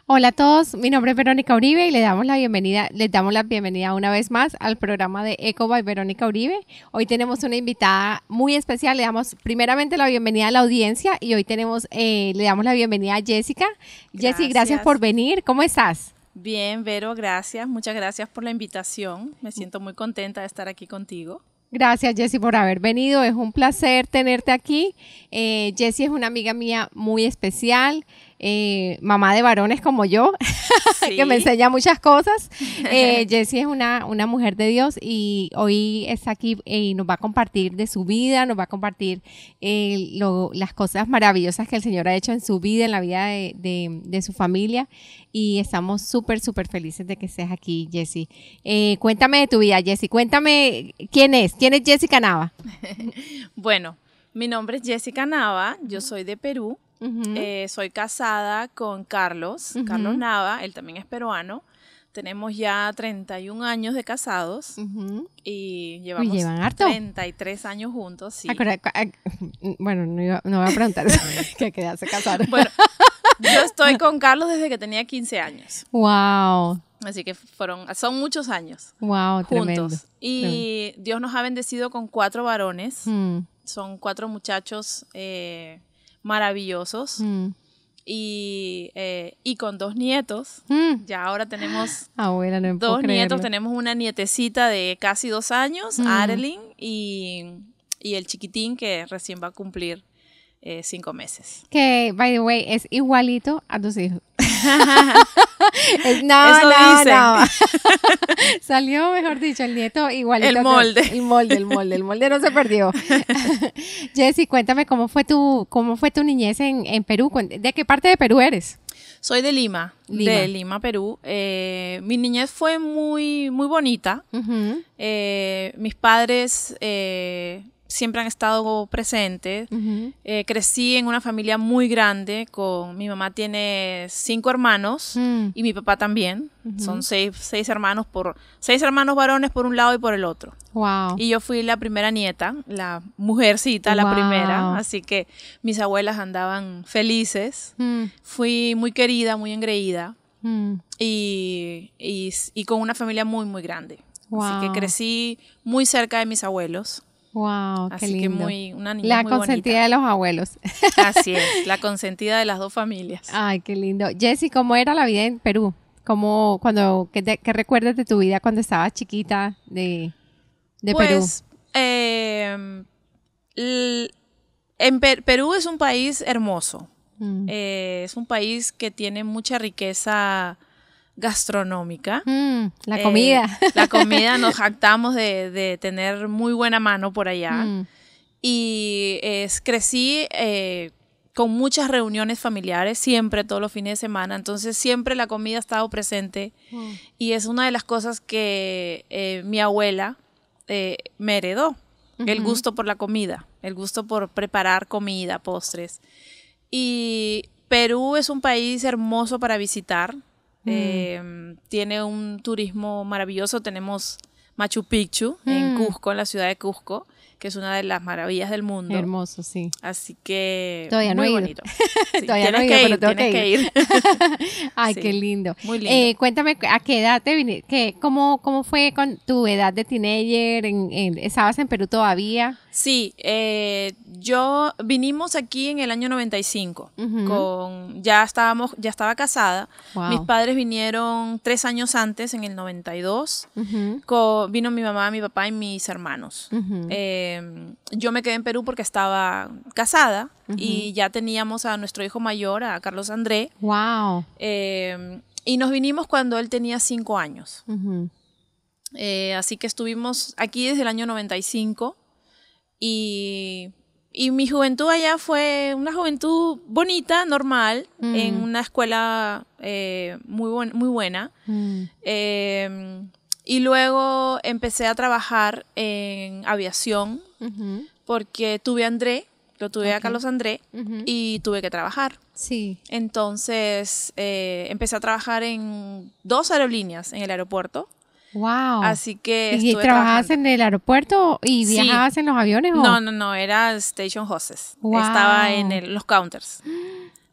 Hola a todos, mi nombre es Verónica Uribe y les damos la bienvenida una vez más al programa de Eco by Verónica Uribe. Hoy tenemos una invitada muy especial, le damos primeramente la bienvenida a la audiencia y hoy le damos la bienvenida a Jessica. Jessy, gracias por venir, ¿cómo estás? Bien, Vero, gracias, muchas gracias por la invitación, me siento muy contenta de estar aquí contigo. Gracias, Jessy, por haber venido. Es un placer tenerte aquí. Jessy es una amiga mía muy especial, mamá de varones como yo, Sí. que me enseña muchas cosas. Jessy es una mujer de Dios y hoy está aquí y nos va a compartir de su vida, nos va a compartir las cosas maravillosas que el Señor ha hecho en su vida, en la vida de su familia. Y estamos súper felices de que estés aquí, Jessy. Cuéntame de tu vida, Jessy. Cuéntame quién es Jessica Nava. Bueno, mi nombre es Jessica Nava, yo soy de Perú, soy casada con Carlos Nava, él también es peruano. Tenemos ya 31 años de casados y llevamos ¿llevan harto? 33 años juntos, sí. Bueno, no voy a preguntar que qué se casaron. Bueno, yo estoy con Carlos desde que tenía 15 años. Wow. Así que son muchos años Wow, juntos. tremendo. Y Dios nos ha bendecido con 4 varones. Son 4 muchachos maravillosos. Y con 2 nietos. Ya ahora tenemos Abuela, no 2 nietos. Tenemos una nietecita de casi 2 años, Arelyn, y el chiquitín que recién va a cumplir 5 meses. Que, by the way, es igualito a tus hijos. Eso No. Salió, mejor dicho, el nieto igualito. El molde. El molde no se perdió. Jessy, cuéntame cómo fue tu niñez en Perú. ¿De qué parte de Perú eres? Soy de Lima, Perú. Mi niñez fue muy, muy bonita. Mis padres siempre han estado presentes. Crecí en una familia muy grande. Mi mamá tiene 5 hermanos y mi papá también. Son 6 hermanos 6 hermanos varones por un lado y por el otro. Wow. Y yo fui la primera nieta, la mujercita, la primera. Así que mis abuelas andaban felices. Fui muy querida, muy engreída. Y con una familia muy, muy grande. Wow. Así que crecí muy cerca de mis abuelos. Wow, qué lindo. Así que una niña la muy consentida bonita. de los abuelos. Así es, la consentida de las 2 familias. Ay, qué lindo. Jessy, ¿cómo era la vida en Perú? ¿Qué recuerdas de tu vida cuando estabas chiquita de Perú? Perú es un país hermoso. Es un país que tiene mucha riqueza gastronómica. La comida. La comida, nos jactamos de tener muy buena mano por allá. Y crecí con muchas reuniones familiares, siempre, todos los fines de semana. Entonces, siempre la comida ha estado presente. Y es una de las cosas que mi abuela me heredó. El gusto por la comida, el gusto por preparar comida, postres. Y Perú es un país hermoso para visitar. Tiene un turismo maravilloso. Tenemos Machu Picchu en Cusco, en la ciudad de Cusco, que es una de las maravillas del mundo. Hermoso, sí. Así que todavía no muy he ido. bonito. Sí, Todavía no he ido, pero tengo que ir. Ay, Sí, qué lindo. muy lindo. Cuéntame, ¿a qué edad te viniste? ¿Cómo fue con tu edad de teenager? ¿Estabas en Perú todavía? Sí, vinimos aquí en el año 95. Ya estaba casada. Wow. Mis padres vinieron 3 años antes, en el 92. Vino mi mamá, mi papá y mis hermanos. Yo me quedé en Perú porque estaba casada y ya teníamos a nuestro hijo mayor, a Carlos André. Wow. Y nos vinimos cuando él tenía 5 años. Así que estuvimos aquí desde el año 95. Y mi juventud allá fue una juventud bonita, normal, en una escuela muy buena. Y luego empecé a trabajar en aviación porque tuve a André, lo tuve a Carlos André y tuve que trabajar. Sí. Entonces empecé a trabajar en 2 aerolíneas en el aeropuerto. Wow. Así que ¿Y estuve trabajabas trabajando. en el aeropuerto y Sí. viajabas en los aviones? ¿o? No, era station hostess. Wow. Estaba en los counters,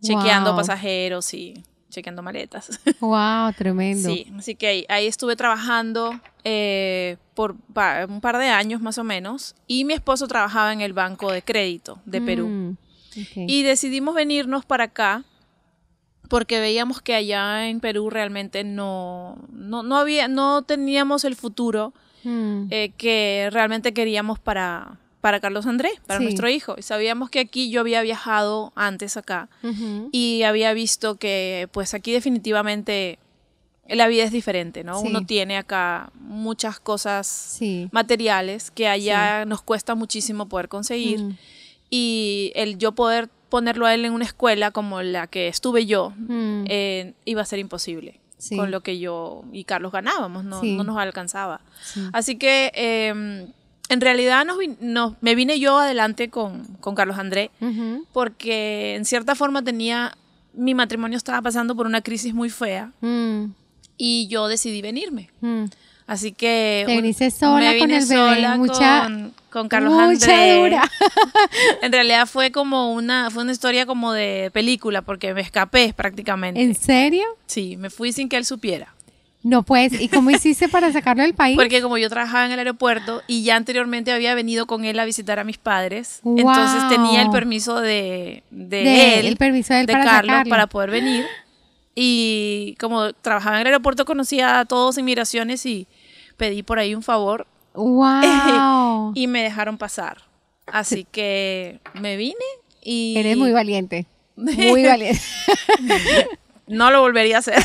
chequeando Wow. pasajeros y chequeando maletas. Wow, tremendo. Sí, así que ahí estuve trabajando por un par de años más o menos, y mi esposo trabajaba en el Banco de Crédito de Perú. Okay. Y decidimos venirnos para acá porque veíamos que allá en Perú realmente no teníamos el futuro que realmente queríamos para Carlos Andrés, para nuestro hijo. Y sabíamos que aquí yo había viajado antes acá y había visto que pues aquí definitivamente la vida es diferente, ¿no? Sí. Uno tiene acá muchas cosas materiales que allá nos cuesta muchísimo poder conseguir, y el yo poder ponerlo a él en una escuela como la que estuve yo iba a ser imposible. Con lo que yo y Carlos ganábamos, no nos alcanzaba. Así que en realidad me vine yo adelante con Carlos Andrés porque en cierta forma mi matrimonio estaba pasando por una crisis muy fea y yo decidí venirme. Así que te viniste sola me vine con el bebé, sola con Carlos Andrés. Dura. En realidad fue una historia como de película porque me escapé prácticamente. ¿En serio? Sí, me fui sin que él supiera. No, pues, ¿y cómo hiciste para sacarlo del país? Porque como yo trabajaba en el aeropuerto y ya anteriormente había venido con él a visitar a mis padres, wow. Entonces tenía el permiso de él, el permiso de él para Carlos, sacarlo. para poder venir. Y como trabajaba en el aeropuerto, conocía a todos inmigraciones y pedí por ahí un favor. ¡Wow! Y me dejaron pasar. Así que me vine y... Eres muy valiente. Muy valiente. No lo volvería a hacer.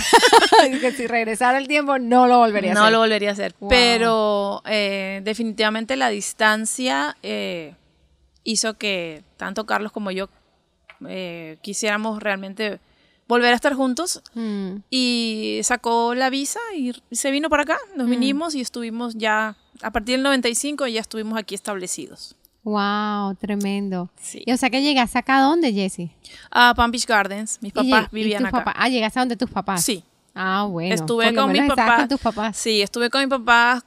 Que si regresara el tiempo, no lo volvería a hacer. No lo volvería a hacer. Wow. Pero definitivamente la distancia hizo que tanto Carlos como yo quisiéramos realmente volver a estar juntos. Y sacó la visa y se vino para acá. Nos vinimos y estuvimos ya, a partir del 95, ya estuvimos aquí establecidos. Wow, tremendo. Sí. Y o sea que llegaste acá ¿a dónde, Jessie? A Palm Beach Gardens. Mis papás vivían acá. Llegaste a donde tus papás. Sí. Ah, bueno. Estuve con mis papás. Con tus papás. Sí, estuve con mis papás,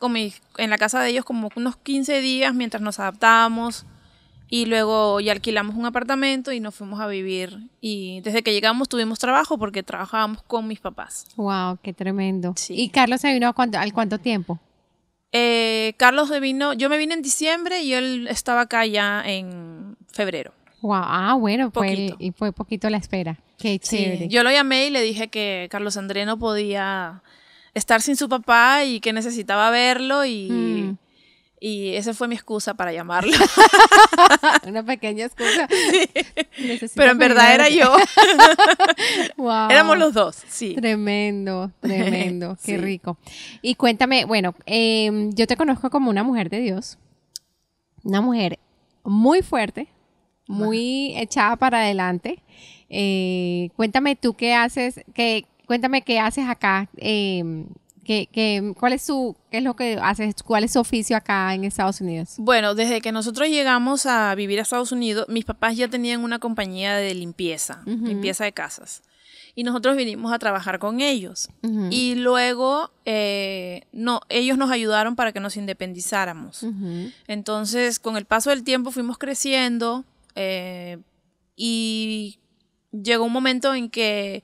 en la casa de ellos como unos 15 días mientras nos adaptábamos. Y luego ya alquilamos un apartamento y nos fuimos a vivir. Y desde que llegamos tuvimos trabajo porque trabajábamos con mis papás. Wow, qué tremendo. Sí. ¿Y Carlos se vino al cuánto tiempo? Carlos yo me vine en diciembre y él estaba acá ya en febrero. Wow, bueno, Poquito. fue poquito la espera. Qué chévere. Sí, yo lo llamé y le dije que Carlos Andrés no podía estar sin su papá y que necesitaba verlo y esa fue mi excusa para llamarlo. Una pequeña excusa. Sí. Pero en verdad era yo. Wow. Éramos los dos, sí. Tremendo. Qué Sí. rico. Y cuéntame, bueno, yo te conozco como una mujer de Dios. Una mujer muy fuerte, muy echada para adelante. Cuéntame tú qué haces, cuéntame qué haces acá. ¿Qué es lo que haces? ¿Cuál es su oficio acá en Estados Unidos? Bueno, desde que nosotros llegamos a vivir a Estados Unidos, mis papás ya tenían una compañía de limpieza de casas. Y nosotros vinimos a trabajar con ellos. Y luego ellos nos ayudaron para que nos independizáramos. Entonces, con el paso del tiempo fuimos creciendo y llegó un momento en que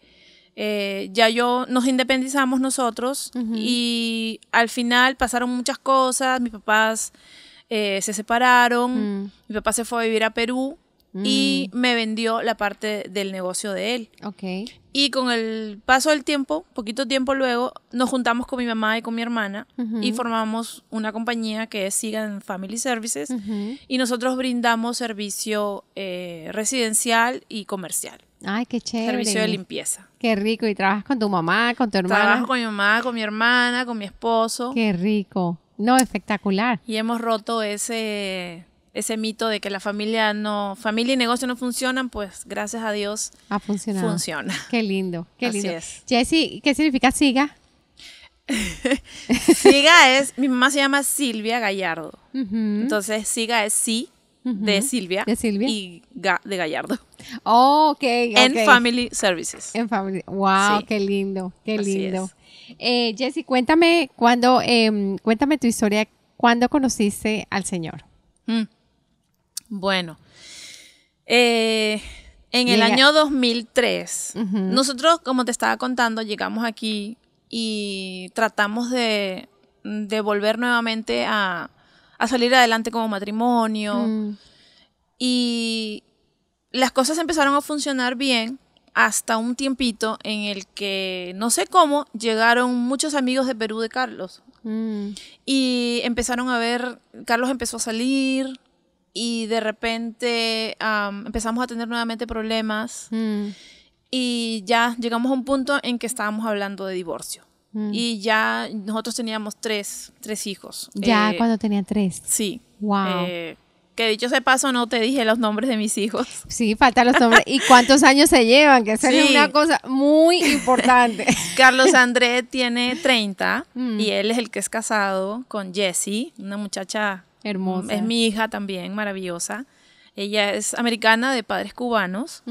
nos independizamos nosotros y al final pasaron muchas cosas. Mis papás se separaron, mi papá se fue a vivir a Perú y me vendió la parte del negocio de él. Okay. Y con el paso del tiempo, poquito tiempo luego, nos juntamos con mi mamá y con mi hermana y formamos una compañía que es Sigan Family Services y nosotros brindamos servicio residencial y comercial. Ay, qué chévere. Servicio de limpieza. Qué rico. ¿Y trabajas con tu mamá, con tu hermana? Trabajo con mi mamá, con mi hermana, con mi esposo. Qué rico. No, espectacular. Y hemos roto ese mito de que la familia y negocio no funcionan, pues gracias a Dios ha funcionado. Funciona. Qué lindo, qué Así lindo. es. Jessie, ¿qué significa siga? Siga mi mamá se llama Silvia Gallardo. Entonces siga es sí de Silvia, y de Gallardo. Oh, ok. En Family Services. En Family. Wow, Sí. qué lindo, qué Así lindo. Jessie, cuéntame cuéntame tu historia. ¿Cuándo conociste al Señor? Bueno, En el año 2003, nosotros, como te estaba contando, llegamos aquí y tratamos de volver nuevamente a salir adelante como matrimonio. Y las cosas empezaron a funcionar bien hasta un tiempito en el que, no sé cómo, llegaron muchos amigos de Perú de Carlos. Y empezaron a ver, Carlos empezó a salir y de repente empezamos a tener nuevamente problemas. Y ya llegamos a un punto en que estábamos hablando de divorcio. Y ya nosotros teníamos tres hijos. Ya cuando tenía 3. Sí. Wow. Que dicho sea paso, no te dije los nombres de mis hijos. Sí, faltan los nombres. ¿Y cuántos años se llevan? Que eso es una cosa muy importante. Carlos André tiene 30 y él es el que es casado con Jessie, una muchacha hermosa. Es mi hija también, maravillosa. Ella es americana de padres cubanos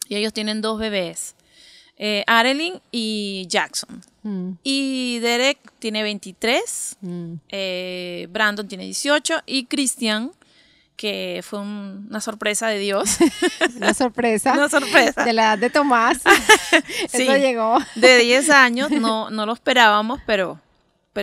y ellos tienen 2 bebés, Arelyn y Jackson. Y Derek tiene 23, Brandon tiene 18 y Christian, que fue una sorpresa de Dios. Una sorpresa. Una sorpresa. De la edad de Tomás. Sí, eso llegó. De 10 años, no lo esperábamos, pero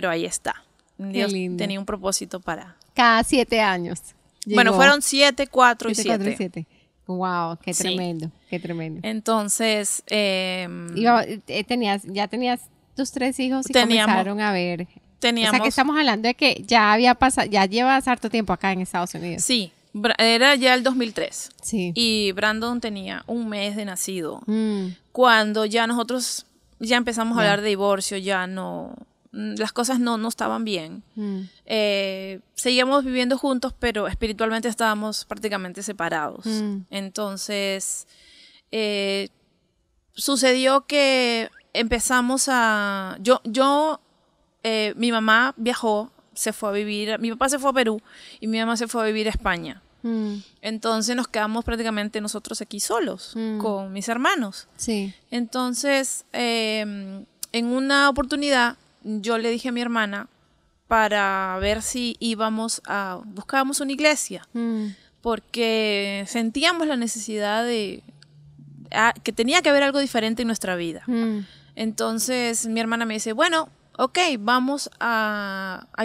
ahí está. Dios tenía un propósito para... Cada 7 años. Llegó. Bueno, fueron 7, 4 y 7. 4 y 7. Wow, qué tremendo, qué tremendo. Entonces, ya tenías tus 3 hijos y comenzaron a ver. O sea, que estamos hablando de que ya había pasado, ya llevas harto tiempo acá en Estados Unidos. Sí, era ya el 2003. Sí. Y Brandon tenía un mes de nacido. Cuando ya nosotros empezamos a hablar de divorcio, ya no, las cosas no estaban bien. Seguíamos viviendo juntos, pero espiritualmente estábamos prácticamente separados. Entonces, sucedió que empezamos a... mi mamá viajó, se fue a vivir, mi papá se fue a Perú y mi mamá se fue a vivir a España. Entonces nos quedamos prácticamente nosotros aquí solos con mis hermanos. Sí. Entonces, en una oportunidad, yo le dije a mi hermana para ver si buscábamos una iglesia, porque sentíamos la necesidad que tenía que haber algo diferente en nuestra vida. Entonces mi hermana me dice, bueno, ok, hay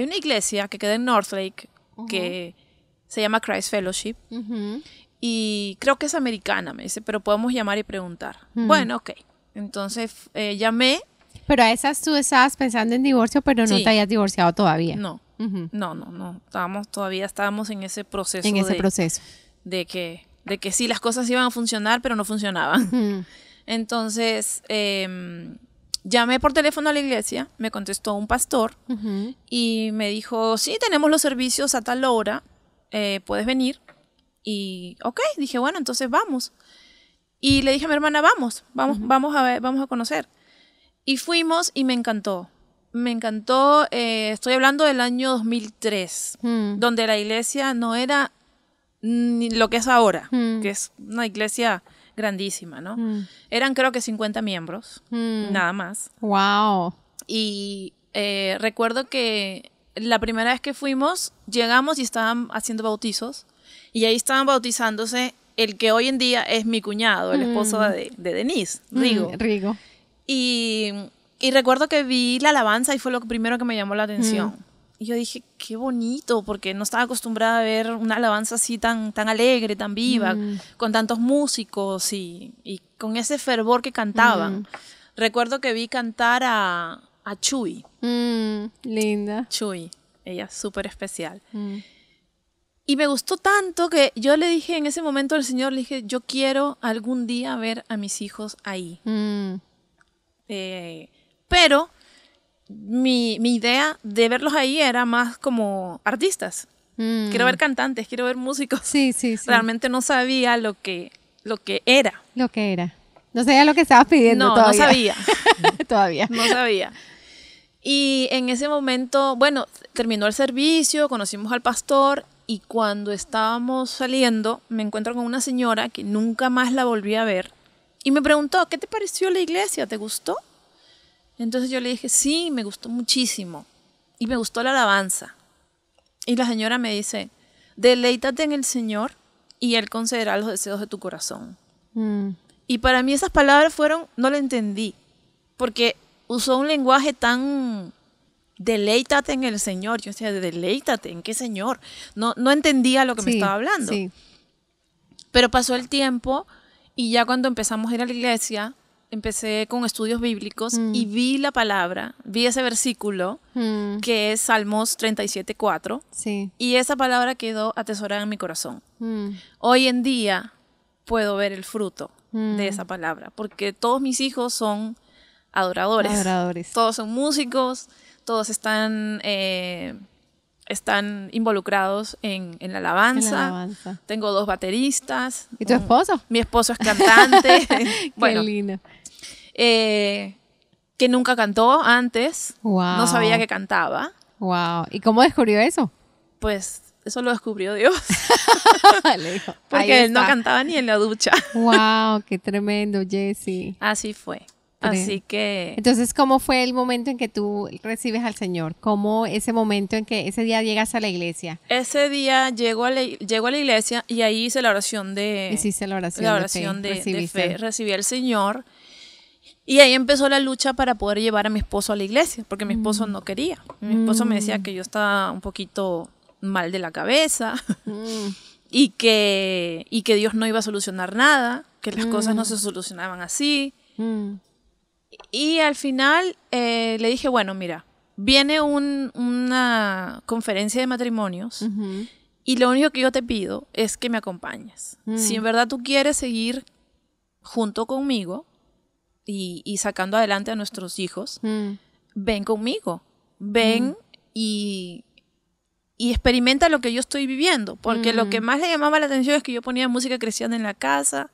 una iglesia que queda en Northlake, que se llama Christ Fellowship, y creo que es americana, me dice, pero podemos llamar y preguntar. Bueno, ok. Entonces llamé. Pero a esas tú estabas pensando en divorcio, pero no te hayas divorciado todavía. No, no. Estábamos en ese proceso. De que sí, las cosas iban a funcionar, pero no funcionaban. Entonces, llamé por teléfono a la iglesia, me contestó un pastor y me dijo, sí, tenemos los servicios a tal hora, puedes venir. Y ok, dije, bueno, entonces vamos. Y le dije a mi hermana, vamos a ver, vamos a conocer. Y fuimos y me encantó. Me encantó, estoy hablando del año 2003, donde la iglesia no era ni lo que es ahora, que es una iglesia grandísima, ¿no? Eran creo que 50 miembros, nada más. Wow. Y recuerdo que la primera vez que fuimos, llegamos y estaban haciendo bautizos, y ahí estaban bautizándose el que hoy en día es mi cuñado, el esposo de Denise, Rigo. Y recuerdo que vi la alabanza y fue lo primero que me llamó la atención. Y yo dije, qué bonito, porque no estaba acostumbrada a ver una alabanza así tan alegre, tan viva, con tantos músicos y con ese fervor que cantaban. Recuerdo que vi cantar a Chuy. Linda. Chuy, ella es súper especial. Y me gustó tanto que yo le dije en ese momento al Señor, le dije, yo quiero algún día ver a mis hijos ahí. Pero mi idea de verlos ahí era más como artistas. Quiero ver cantantes, quiero ver músicos. Sí. Realmente no sabía lo que era. Lo que era. No sabía lo que estabas pidiendo todavía. No sabía. Todavía. No sabía. Y en ese momento, bueno, terminó el servicio, conocimos al pastor y cuando estábamos saliendo me encuentro con una señora que nunca más la volví a ver y me preguntó, ¿qué te pareció la iglesia? ¿Te gustó? Entonces yo le dije, sí, me gustó muchísimo y me gustó la alabanza. Y la señora me dice, deleítate en el Señor y Él concederá los deseos de tu corazón. Y para mí esas palabras no lo entendí, porque usó un lenguaje tan, deleítate en el Señor. Yo decía, deleítate, ¿en qué Señor? No entendía lo que me estaba hablando. Sí. Pero pasó el tiempo y ya cuando empezamos a ir a la iglesia, empecé con estudios bíblicos y vi la palabra, vi ese versículo que es Salmos 37:4. Sí. Y esa palabra quedó atesorada en mi corazón. Hoy en día puedo ver el fruto de esa palabra, porque todos mis hijos son adoradores. Todos son músicos, todos están involucrados en la alabanza. Tengo 2 bateristas. ¿Y tu esposo? Mi esposo es cantante. Bueno, qué lindo. Que nunca cantó antes. Wow. No sabía que cantaba. Wow. ¿Y cómo descubrió eso? Pues eso lo descubrió Dios. Le dijo, porque él no cantaba ni en la ducha. Wow, qué tremendo, Jessie. Así fue. Así que... Entonces, ¿cómo fue el momento en que tú recibes al Señor? ¿Cómo ese momento en que ese día llegas a la iglesia? Ese día llego a la iglesia y ahí hice la oración de... Hiciste la oración de fe. Recibí al Señor y ahí empezó la lucha para poder llevar a mi esposo a la iglesia, porque mi esposo no quería. Mi esposo me decía que yo estaba un poquito mal de la cabeza y que Dios no iba a solucionar nada, que las cosas no se solucionaban así. Y al final le dije, bueno, mira, viene una conferencia de matrimonios y lo único que yo te pido es que me acompañes. Si en verdad tú quieres seguir junto conmigo y sacando adelante a nuestros hijos, ven conmigo, ven y experimenta lo que yo estoy viviendo, porque lo que más le llamaba la atención es que yo ponía música cristiana en la casa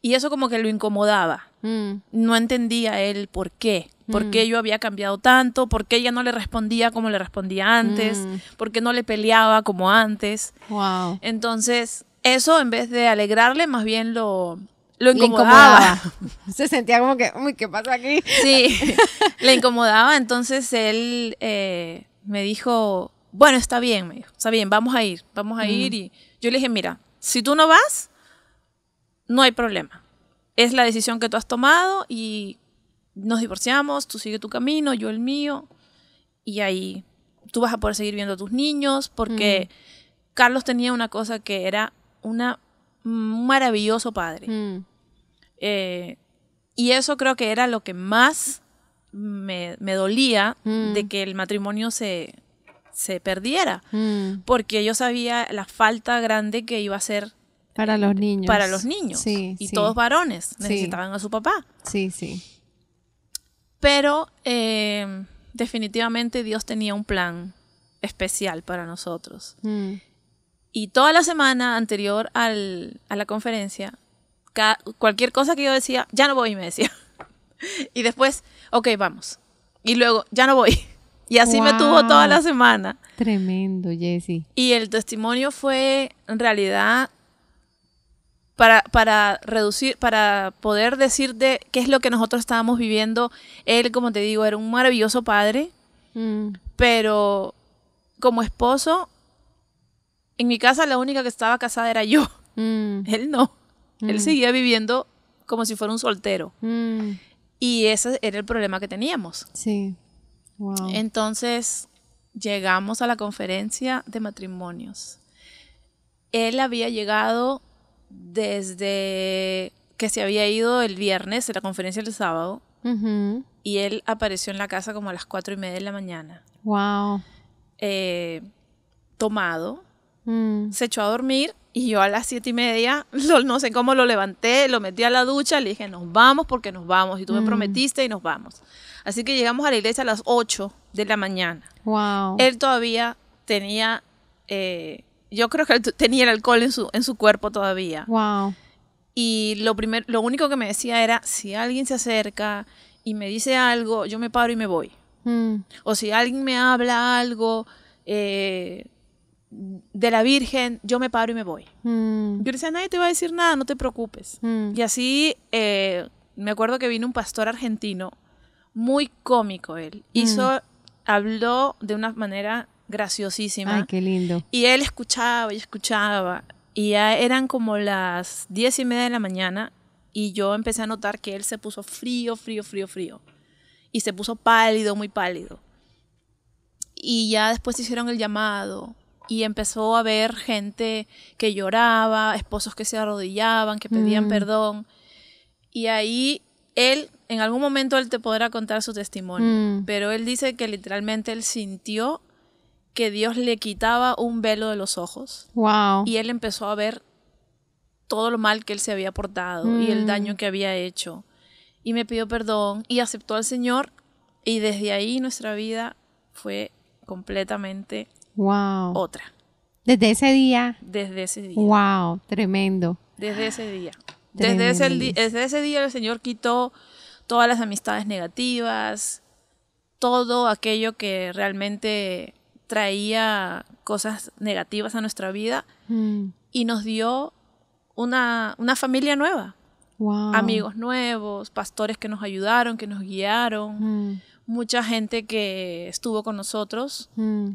y eso como que lo incomodaba. No entendía él por qué yo había cambiado tanto, por qué ella no le respondía como le respondía antes, por qué no le peleaba como antes. Wow. Entonces, eso en vez de alegrarle, más bien lo incomodaba. Se sentía como que, uy, ¿qué pasa aquí? Sí, le incomodaba. Entonces él me dijo, bueno, está bien, vamos a ir. Y yo le dije, mira, si tú no vas, no hay problema. Es la decisión que tú has tomado y nos divorciamos, tú sigue tu camino, yo el mío. Y ahí tú vas a poder seguir viendo a tus niños, porque Carlos tenía una cosa que era un maravilloso padre. Y eso creo que era lo que más me dolía de que el matrimonio se perdiera. Porque yo sabía la falta grande que iba a ser para los niños. Sí, y todos varones necesitaban a su papá. Sí, sí. Pero definitivamente Dios tenía un plan especial para nosotros. Y toda la semana anterior a la conferencia, cualquier cosa que yo decía, ya no voy, me decía. Y después, ok, vamos. Y luego, ya no voy. Y así me tuvo toda la semana. Tremendo, Jessie. Y el testimonio fue, en realidad, para poder decir de qué es lo que nosotros estábamos viviendo. Él, como te digo, era un maravilloso padre, pero como esposo, en mi casa la única que estaba casada era yo. Él no. Él seguía viviendo como si fuera un soltero. Y ese era el problema que teníamos. Sí. Wow. Entonces, llegamos a la conferencia de matrimonios. Él había llegado desde que se había ido el viernes de la conferencia del sábado, y él apareció en la casa como a las 4:30 de la mañana. Wow. Tomado, se echó a dormir y yo a las 7:30, no sé cómo lo levanté, lo metí a la ducha, le dije, nos vamos porque nos vamos y tú me prometiste y nos vamos. Así que llegamos a la iglesia a las 8 de la mañana. Wow. Él todavía tenía... yo creo que él tenía el alcohol en su cuerpo todavía. Wow. Y lo único que me decía era, si alguien se acerca y me dice algo, yo me paro y me voy. O si alguien me habla algo de la Virgen, yo me paro y me voy. Yo le decía, nadie te va a decir nada, no te preocupes. Y así, me acuerdo que vino un pastor argentino, muy cómico él. Habló de una manera graciosísima. Ay, qué lindo. Y él escuchaba y escuchaba. Y ya eran como las 10:30 de la mañana y yo empecé a notar que él se puso frío, y se puso pálido, muy pálido. Y ya después hicieron el llamado y empezó a haber gente que lloraba, esposos que se arrodillaban, que pedían perdón. Y ahí él, en algún momento él te podrá contar su testimonio, pero él dice que literalmente él sintió que Dios le quitaba un velo de los ojos. Wow. Y él empezó a ver todo lo mal que él se había portado y el daño que había hecho. Y me pidió perdón y aceptó al Señor. Y desde ahí nuestra vida fue completamente otra. Desde ese día. Desde ese día. Wow, tremendo. Desde ese día. Desde ese día el Señor quitó todas las amistades negativas, todo aquello que realmente traía cosas negativas a nuestra vida y nos dio una familia nueva. Wow. Amigos nuevos, pastores que nos ayudaron, que nos guiaron, mucha gente que estuvo con nosotros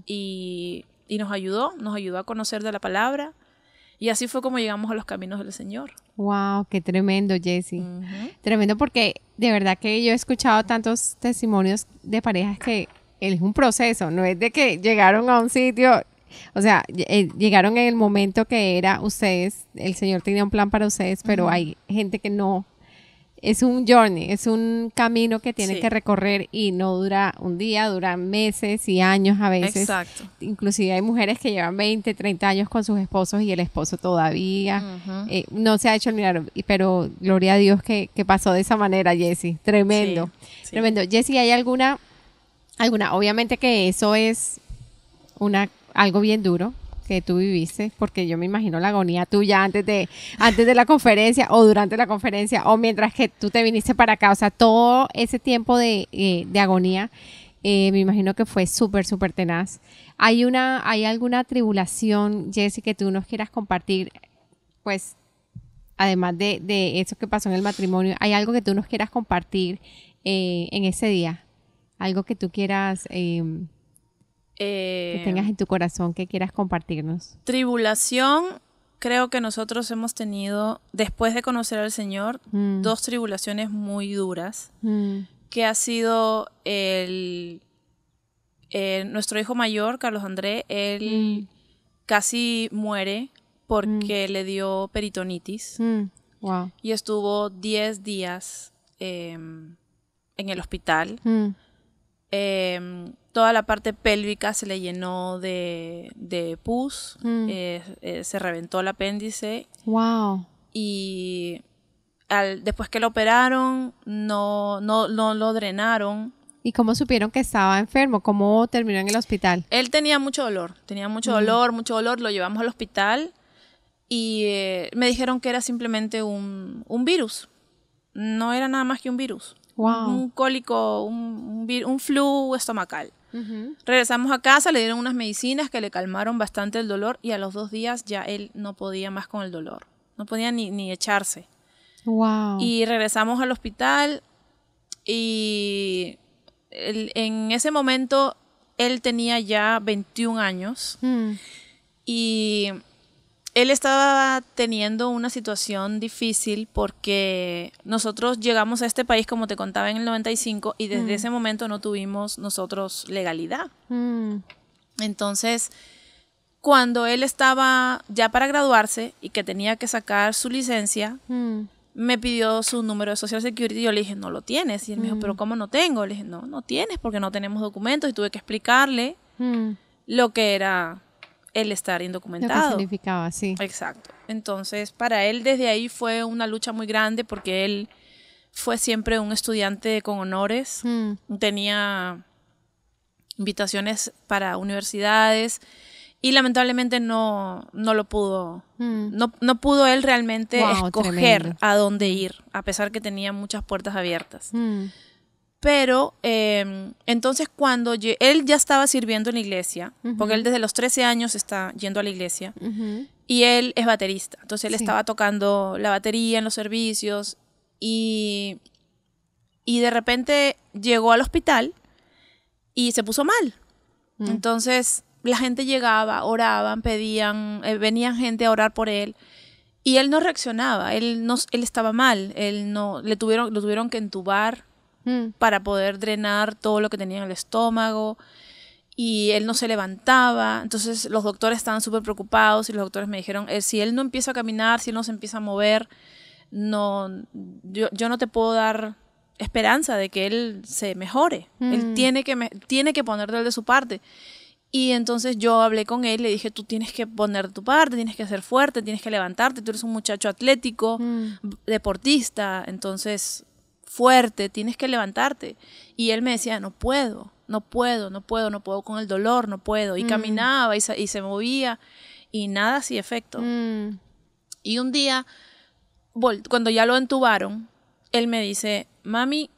y nos ayudó a conocer de la palabra. Y así fue como llegamos a los caminos del Señor. Wow, qué tremendo, Jessie. Tremendo, porque de verdad que yo he escuchado tantos testimonios de parejas que es un proceso, no es de que llegaron a un sitio, o sea, llegaron en el momento que era ustedes, el Señor tenía un plan para ustedes, pero hay gente que no. Es un journey, es un camino que tienen que recorrer y no dura un día, dura meses y años a veces. Exacto. Inclusive hay mujeres que llevan 20, 30 años con sus esposos y el esposo todavía no se ha hecho el milagro, pero gloria a Dios que pasó de esa manera, Jessie. Tremendo, tremendo. Jessie, ¿hay alguna, obviamente que eso es algo bien duro que tú viviste, porque yo me imagino la agonía tuya antes de la conferencia o durante la conferencia o mientras que tú te viniste para acá, o sea, todo ese tiempo de agonía, me imagino que fue súper, súper tenaz. ¿Hay alguna tribulación, Jessie, que tú nos quieras compartir? Pues, además de eso que pasó en el matrimonio, ¿hay algo que tú nos quieras compartir en ese día? Algo que tú quieras... que tengas en tu corazón, que quieras compartirnos. Tribulación, creo que nosotros hemos tenido, después de conocer al Señor, 2 tribulaciones muy duras, que ha sido nuestro hijo mayor, Carlos André, él casi muere porque le dio peritonitis Wow. y estuvo 10 días en el hospital. Toda la parte pélvica se le llenó de pus, se reventó el apéndice. Wow. Y después que lo operaron, no lo drenaron. ¿Y cómo supieron que estaba enfermo? ¿Cómo terminó en el hospital? Él tenía mucho dolor, mucho dolor, lo llevamos al hospital y me dijeron que era simplemente un virus, no era nada más que un virus. Wow. Un cólico, un flu estomacal. Regresamos a casa, le dieron unas medicinas que le calmaron bastante el dolor y a los 2 días ya él no podía más con el dolor. No podía ni echarse. Wow. Y regresamos al hospital y en ese momento él tenía ya 21 años y él estaba teniendo una situación difícil porque nosotros llegamos a este país, como te contaba, en el 95 y desde ese momento no tuvimos nosotros legalidad. Entonces, cuando él estaba ya para graduarse y que tenía que sacar su licencia, me pidió su número de Social Security y yo le dije, no lo tienes. Y él me dijo, ¿pero cómo no tengo? Le dije, no tienes porque no tenemos documentos y tuve que explicarle lo que era el estar indocumentado. Lo que significaba, sí. Exacto. Entonces, para él desde ahí fue una lucha muy grande porque él fue siempre un estudiante con honores. Tenía invitaciones para universidades y lamentablemente no lo pudo. No pudo él realmente escoger tremendo. A dónde ir, a pesar que tenía muchas puertas abiertas. Pero entonces cuando él ya estaba sirviendo en la iglesia, porque él desde los 13 años está yendo a la iglesia, y él es baterista. Entonces él estaba tocando la batería en los servicios y de repente llegó al hospital y se puso mal. Entonces la gente llegaba, oraban, pedían, venían gente a orar por él Y él no reaccionaba, él estaba mal, lo tuvieron que entubar para poder drenar todo lo que tenía en el estómago, y él no se levantaba. Entonces los doctores estaban súper preocupados, y los doctores me dijeron, si él no empieza a caminar, si él no se empieza a mover, yo no te puedo dar esperanza de que él se mejore. Él tiene que poner de su parte. Y entonces yo hablé con él, le dije, tú tienes que poner tu parte, tienes que ser fuerte, tienes que levantarte, tú eres un muchacho atlético, deportista, entonces fuerte, tienes que levantarte. Y él me decía, no puedo con el dolor, no puedo. Y caminaba y se movía y nada hacía efecto. Y un día, cuando ya lo entubaron, él me dice, mami,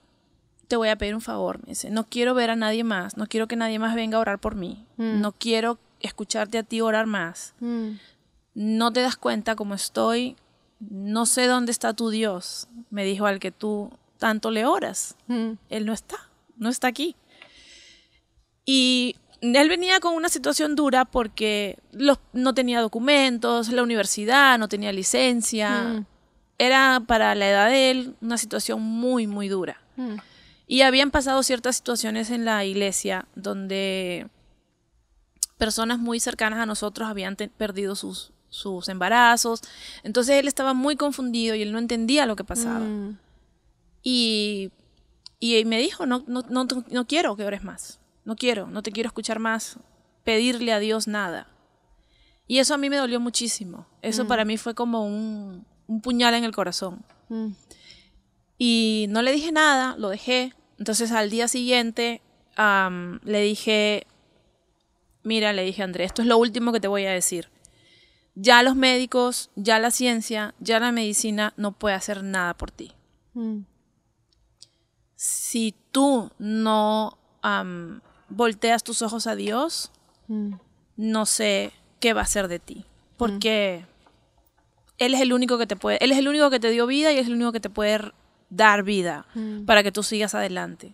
te voy a pedir un favor. Me dice, no quiero ver a nadie más, no quiero que nadie más venga a orar por mí, no quiero escucharte a ti orar más. No te das cuenta cómo estoy, no sé dónde está tu Dios, me dijo, al que tú tanto le oras. Él no está aquí. Y él venía con una situación dura porque no tenía documentos, la universidad, no tenía licencia. Era, para la edad de él, una situación muy, muy dura. Y habían pasado ciertas situaciones en la iglesia donde personas muy cercanas a nosotros habían perdido sus embarazos. Entonces él estaba muy confundido y él no entendía lo que pasaba. Y me dijo, no quiero que ores más. No te quiero escuchar más pedirle a Dios nada. Y eso a mí me dolió muchísimo. Eso para mí fue como un puñal en el corazón. Y no le dije nada, lo dejé. Entonces al día siguiente le dije, mira, le dije, André, esto es lo último que te voy a decir. Ya los médicos, ya la ciencia, ya la medicina no puede hacer nada por ti. Si tú no volteas tus ojos a Dios, no sé qué va a hacer de ti. Porque Él es el único que Él es el único que te dio vida y es el único que te puede dar vida para que tú sigas adelante.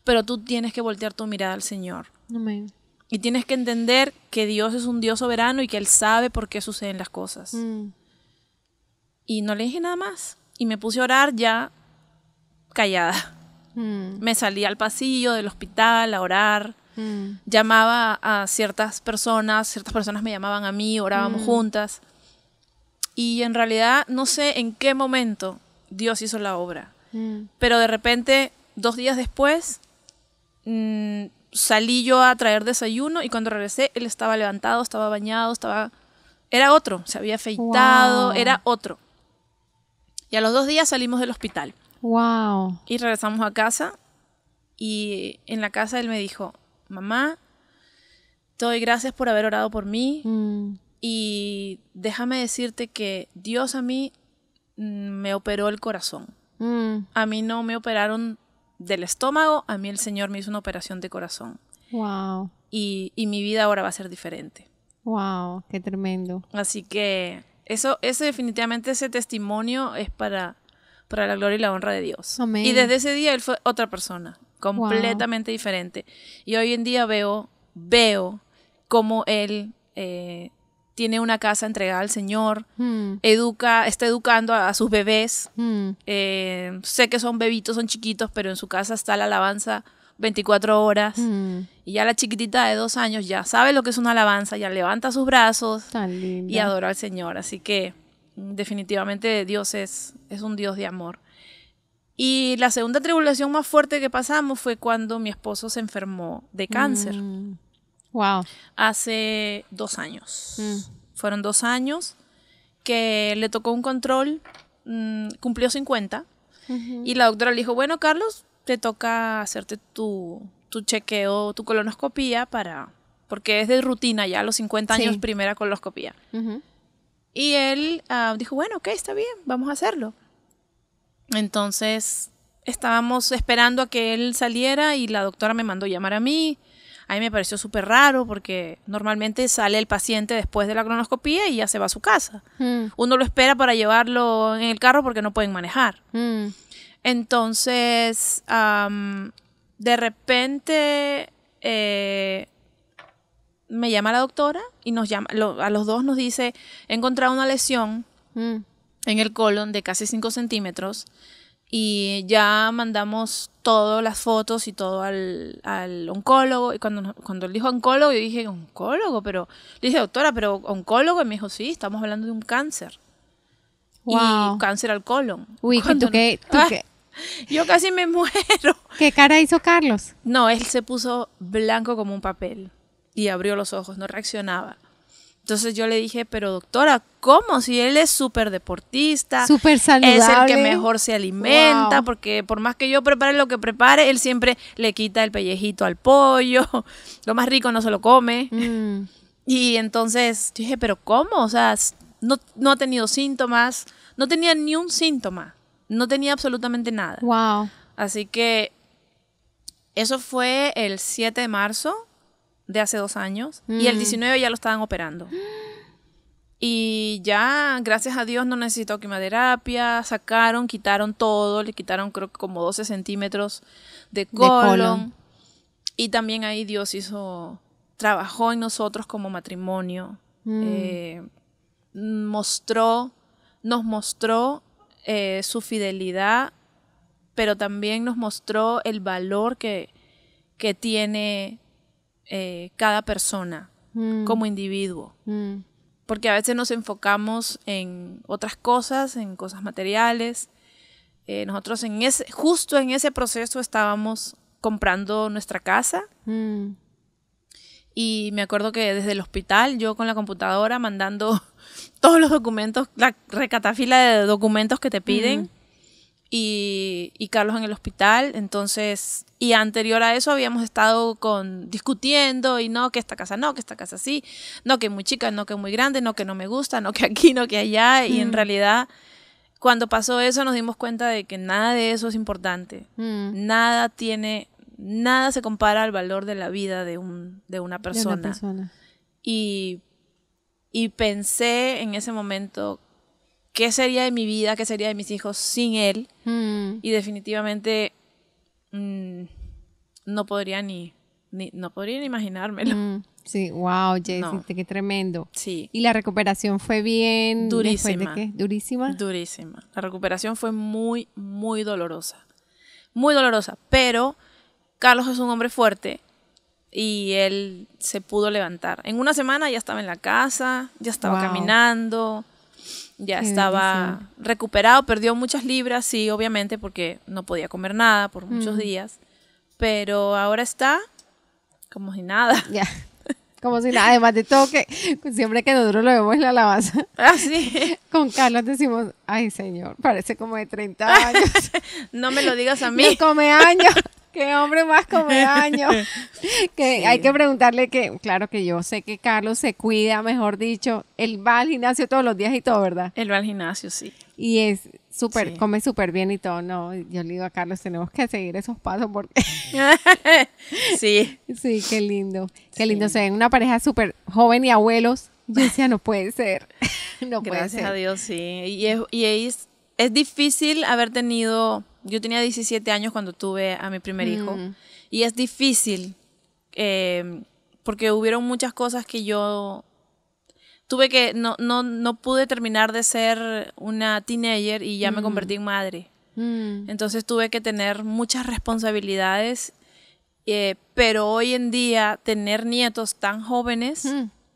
Pero tú tienes que voltear tu mirada al Señor. Amén. Y tienes que entender que Dios es un Dios soberano y que Él sabe por qué suceden las cosas. Y no le dije nada más. Y me puse a orar ya callada. Me salí al pasillo del hospital a orar. Llamaba a ciertas personas me llamaban a mí, orábamos juntas. Y en realidad no sé en qué momento Dios hizo la obra. Pero de repente, 2 días después, salí yo a traer desayuno y cuando regresé, él estaba levantado, estaba bañado, era otro, se había afeitado, era otro. Y a los 2 días salimos del hospital. Wow. Y regresamos a casa y en la casa él me dijo, mamá, te doy gracias por haber orado por mí y déjame decirte que Dios a mí me operó el corazón. A mí no me operaron del estómago, a mí el Señor me hizo una operación de corazón. Wow. Y mi vida ahora va a ser diferente. Wow, qué tremendo. Así que definitivamente ese testimonio es para la gloria y la honra de Dios. Amén. Y desde ese día él fue otra persona, completamente diferente. Y hoy en día veo cómo él tiene una casa entregada al Señor, está educando a sus bebés. Sé que son bebitos, son chiquitos, pero en su casa está la alabanza 24 horas. Y ya la chiquitita de 2 años ya sabe lo que es una alabanza, ya levanta sus brazos y adora al Señor. Así que definitivamente Dios es un Dios de amor. Y la segunda tribulación más fuerte que pasamos fue cuando mi esposo se enfermó de cáncer. Wow. Hace 2 años. Fueron 2 años que le tocó un control, cumplió 50 y la doctora le dijo, bueno, Carlos, te toca hacerte tu chequeo, tu colonoscopía porque es de rutina ya a los 50 años, primera colonoscopía. Y él dijo, bueno, ok, está bien, vamos a hacerlo. Entonces estábamos esperando a que él saliera y la doctora me mandó llamar a mí. A mí me pareció súper raro porque normalmente sale el paciente después de la colonoscopía y ya se va a su casa. Uno lo espera para llevarlo en el carro porque no pueden manejar. Entonces, de repente me llama la doctora y a los dos nos dice, he encontrado una lesión en el colon de casi 5 centímetros. Y ya mandamos todas las fotos y todo al oncólogo. Y cuando él dijo oncólogo, yo dije, ¿oncólogo? Pero le dije, doctora, ¿pero oncólogo? Y me dijo, sí, estamos hablando de un cáncer. Wow. Y cáncer al colon. Uy, ¿tú qué? Yo casi me muero. ¿Qué cara hizo Carlos? No, él se puso blanco como un papel y abrió los ojos, no reaccionaba. Entonces yo le dije, pero doctora, ¿cómo? Si él es súper deportista, súper saludable, es el que mejor se alimenta, wow, porque por más que yo prepare lo que prepare, él siempre le quita el pellejito al pollo, lo más rico no se lo come. Y entonces yo dije, pero ¿cómo? O sea, no ha tenido síntomas, no tenía ni un síntoma, no tenía absolutamente nada. Wow. Así que eso fue el 7 de marzo de hace 2 años y el 19 ya lo estaban operando. Y ya, gracias a Dios, no necesitó quimioterapia, quitaron todo, le quitaron creo que como 12 centímetros de colon. Y también ahí Dios trabajó en nosotros como matrimonio, nos mostró su fidelidad, pero también nos mostró el valor que tiene cada persona como individuo. Porque a veces nos enfocamos en otras cosas, en cosas materiales. Nosotros justo en ese proceso estábamos comprando nuestra casa. Y me acuerdo que desde el hospital, yo con la computadora mandando todos los documentos, la recatafila de documentos que te piden. Y Carlos en el hospital. Entonces, y anterior a eso habíamos estado discutiendo y no, que esta casa no, que esta casa sí, no, que muy chica, no, que muy grande, no, que no me gusta, no, que aquí, no, que allá. Y en realidad, cuando pasó eso nos dimos cuenta de que nada de eso es importante. Nada se compara al valor de la vida de una persona. Y pensé en ese momento, ¿qué sería de mi vida, qué sería de mis hijos sin él? Y definitivamente no podría ni imaginármelo. Sí, wow, Jessie, No. qué tremendo. Sí. ¿Y la recuperación fue bien? Durísima. ¿Después de qué? ¿Durísima? Durísima. La recuperación fue muy, muy dolorosa. Muy dolorosa. Pero Carlos es un hombre fuerte y él se pudo levantar. En una semana ya estaba en la casa, ya estaba caminando, ya estaba recuperado, perdió muchas libras, sí, obviamente, porque no podía comer nada por muchos días, pero ahora está como si nada. Ya, como si nada, además de todo que siempre que nosotros lo vemos en la alabanza, Sí. con Carlos decimos, ay señor, parece como de 30 años. No me lo digas a mí. No come años. Qué hombre más come años. Que sí. Hay que preguntarle claro que yo sé que Carlos se cuida, mejor dicho. Él va al gimnasio todos los días y todo, ¿verdad? Él va al gimnasio, sí. Y es súper, come súper bien y todo. No, yo le digo a Carlos, tenemos que seguir esos pasos porque... Sí. Sí, qué lindo. Qué lindo. Se ven una pareja súper joven y abuelos. Yo decía, no puede ser. No puede ser. Gracias a Dios, sí. Y es difícil haber tenido... Yo tenía 17 años cuando tuve a mi primer hijo. Y es difícil porque hubieron muchas cosas que yo tuve que... No pude terminar de ser una teenager y ya me convertí en madre. Entonces tuve que tener muchas responsabilidades. Pero hoy en día tener nietos tan jóvenes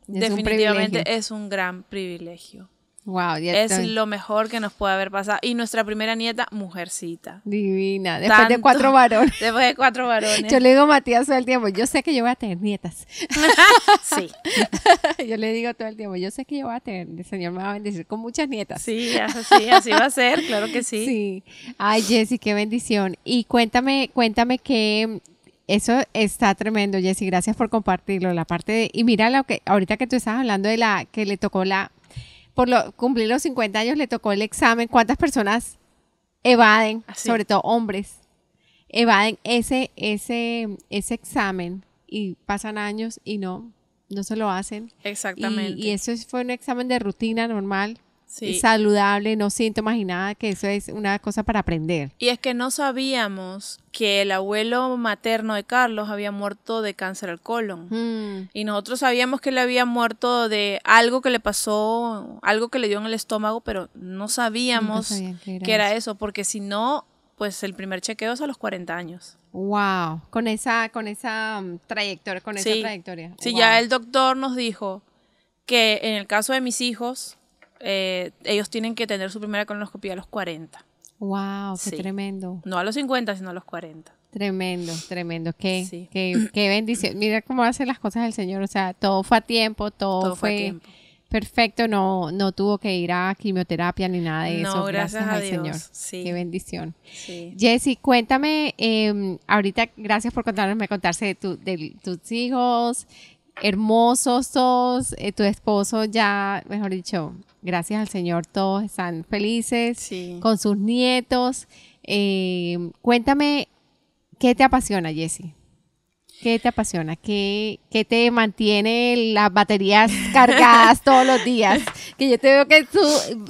definitivamente es un gran privilegio. Wow, es lo mejor que nos puede haber pasado. Y nuestra primera nieta, mujercita. Divina. Después de 4 varones. Después de 4 varones. Yo le digo a Matías todo el tiempo, yo sé que yo voy a tener nietas. Sí. Yo le digo todo el tiempo, yo sé que yo voy a tener, el Señor me va a bendecir con muchas nietas. Sí, así va a ser, claro que sí. Sí. Ay, Jessie, qué bendición. Y cuéntame que... Eso está tremendo, Jessie. Gracias por compartirlo. La parte de... Y mira, ahorita que tú estás hablando de que le tocó cumplir los 50 años le tocó el examen. ¿Cuántas personas evaden, sobre todo hombres, evaden ese examen y pasan años y no se lo hacen? Exactamente. Y eso fue un examen de rutina normal. saludable, no síntomas y nada, que eso es una cosa para aprender. Y es que no sabíamos que el abuelo materno de Carlos había muerto de cáncer al colon. Y nosotros sabíamos que él había muerto de algo que le pasó, algo que le dio en el estómago, pero no sabíamos que era eso, porque si no, pues el primer chequeo es a los 40 años. Wow, con esa trayectoria, Sí, wow. Ya el doctor nos dijo que en el caso de mis hijos, ellos tienen que tener su primera colonoscopia a los 40. Wow, qué tremendo. No a los 50, sino a los 40. Tremendo. Qué bendición. Mira cómo hacen las cosas el Señor. O sea, todo fue a tiempo, todo fue a tiempo. Perfecto. No tuvo que ir a quimioterapia ni nada de eso. Gracias al Señor. Sí. Qué bendición. Sí. Jessy, cuéntame, ahorita, gracias por contarse de tus hijos, hermosos todos, tu esposo ya, mejor dicho, gracias al Señor, todos están felices con sus nietos. Cuéntame, ¿qué te apasiona, Jessy? ¿Qué te apasiona? ¿Qué te mantiene las baterías cargadas todos los días? Que yo te veo que tú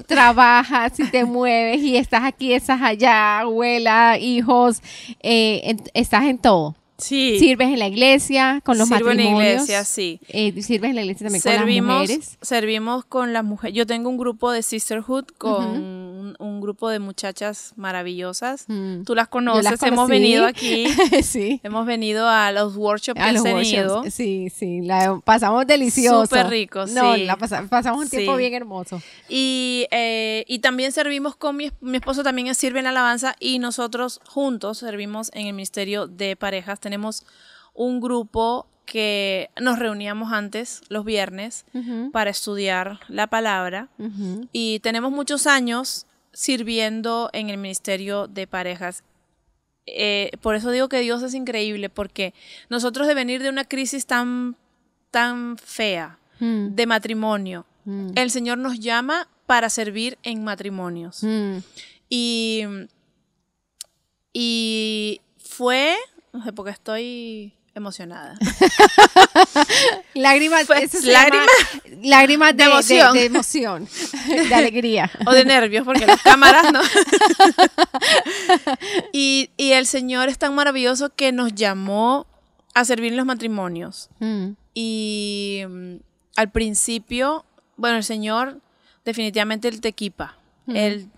trabajas y te mueves y estás aquí, estás allá, abuela, hijos, estás en todo. Sí. ¿Sirves en la iglesia con los matrimonios? Sirvo en la iglesia, sí. ¿Sirves en la iglesia también con las mujeres? Servimos con las mujeres. Yo tengo un grupo de Sisterhood con un grupo de muchachas maravillosas. Tú las conoces, hemos venido aquí. Sí. Hemos venido a los workshops que has tenido. Sí, pasamos delicioso. Súper rico, No, sí. pasamos un tiempo bien hermoso. Y también servimos con mi esposo, también sirve en la alabanza, y nosotros juntos servimos en el ministerio de parejas. Tenemos un grupo que nos reuníamos antes, los viernes, para estudiar la palabra. Y tenemos muchos años sirviendo en el ministerio de parejas. Por eso digo que Dios es increíble, porque nosotros de venir de una crisis tan fea de matrimonio, el Señor nos llama para servir en matrimonios. Y fue, no sé, porque estoy emocionada. Lágrimas de emoción. De emoción, de alegría. O de nervios, porque las cámaras no. Y el Señor es tan maravilloso que nos llamó a servir en los matrimonios. Y al principio, bueno, el Señor definitivamente Él te equipa. Él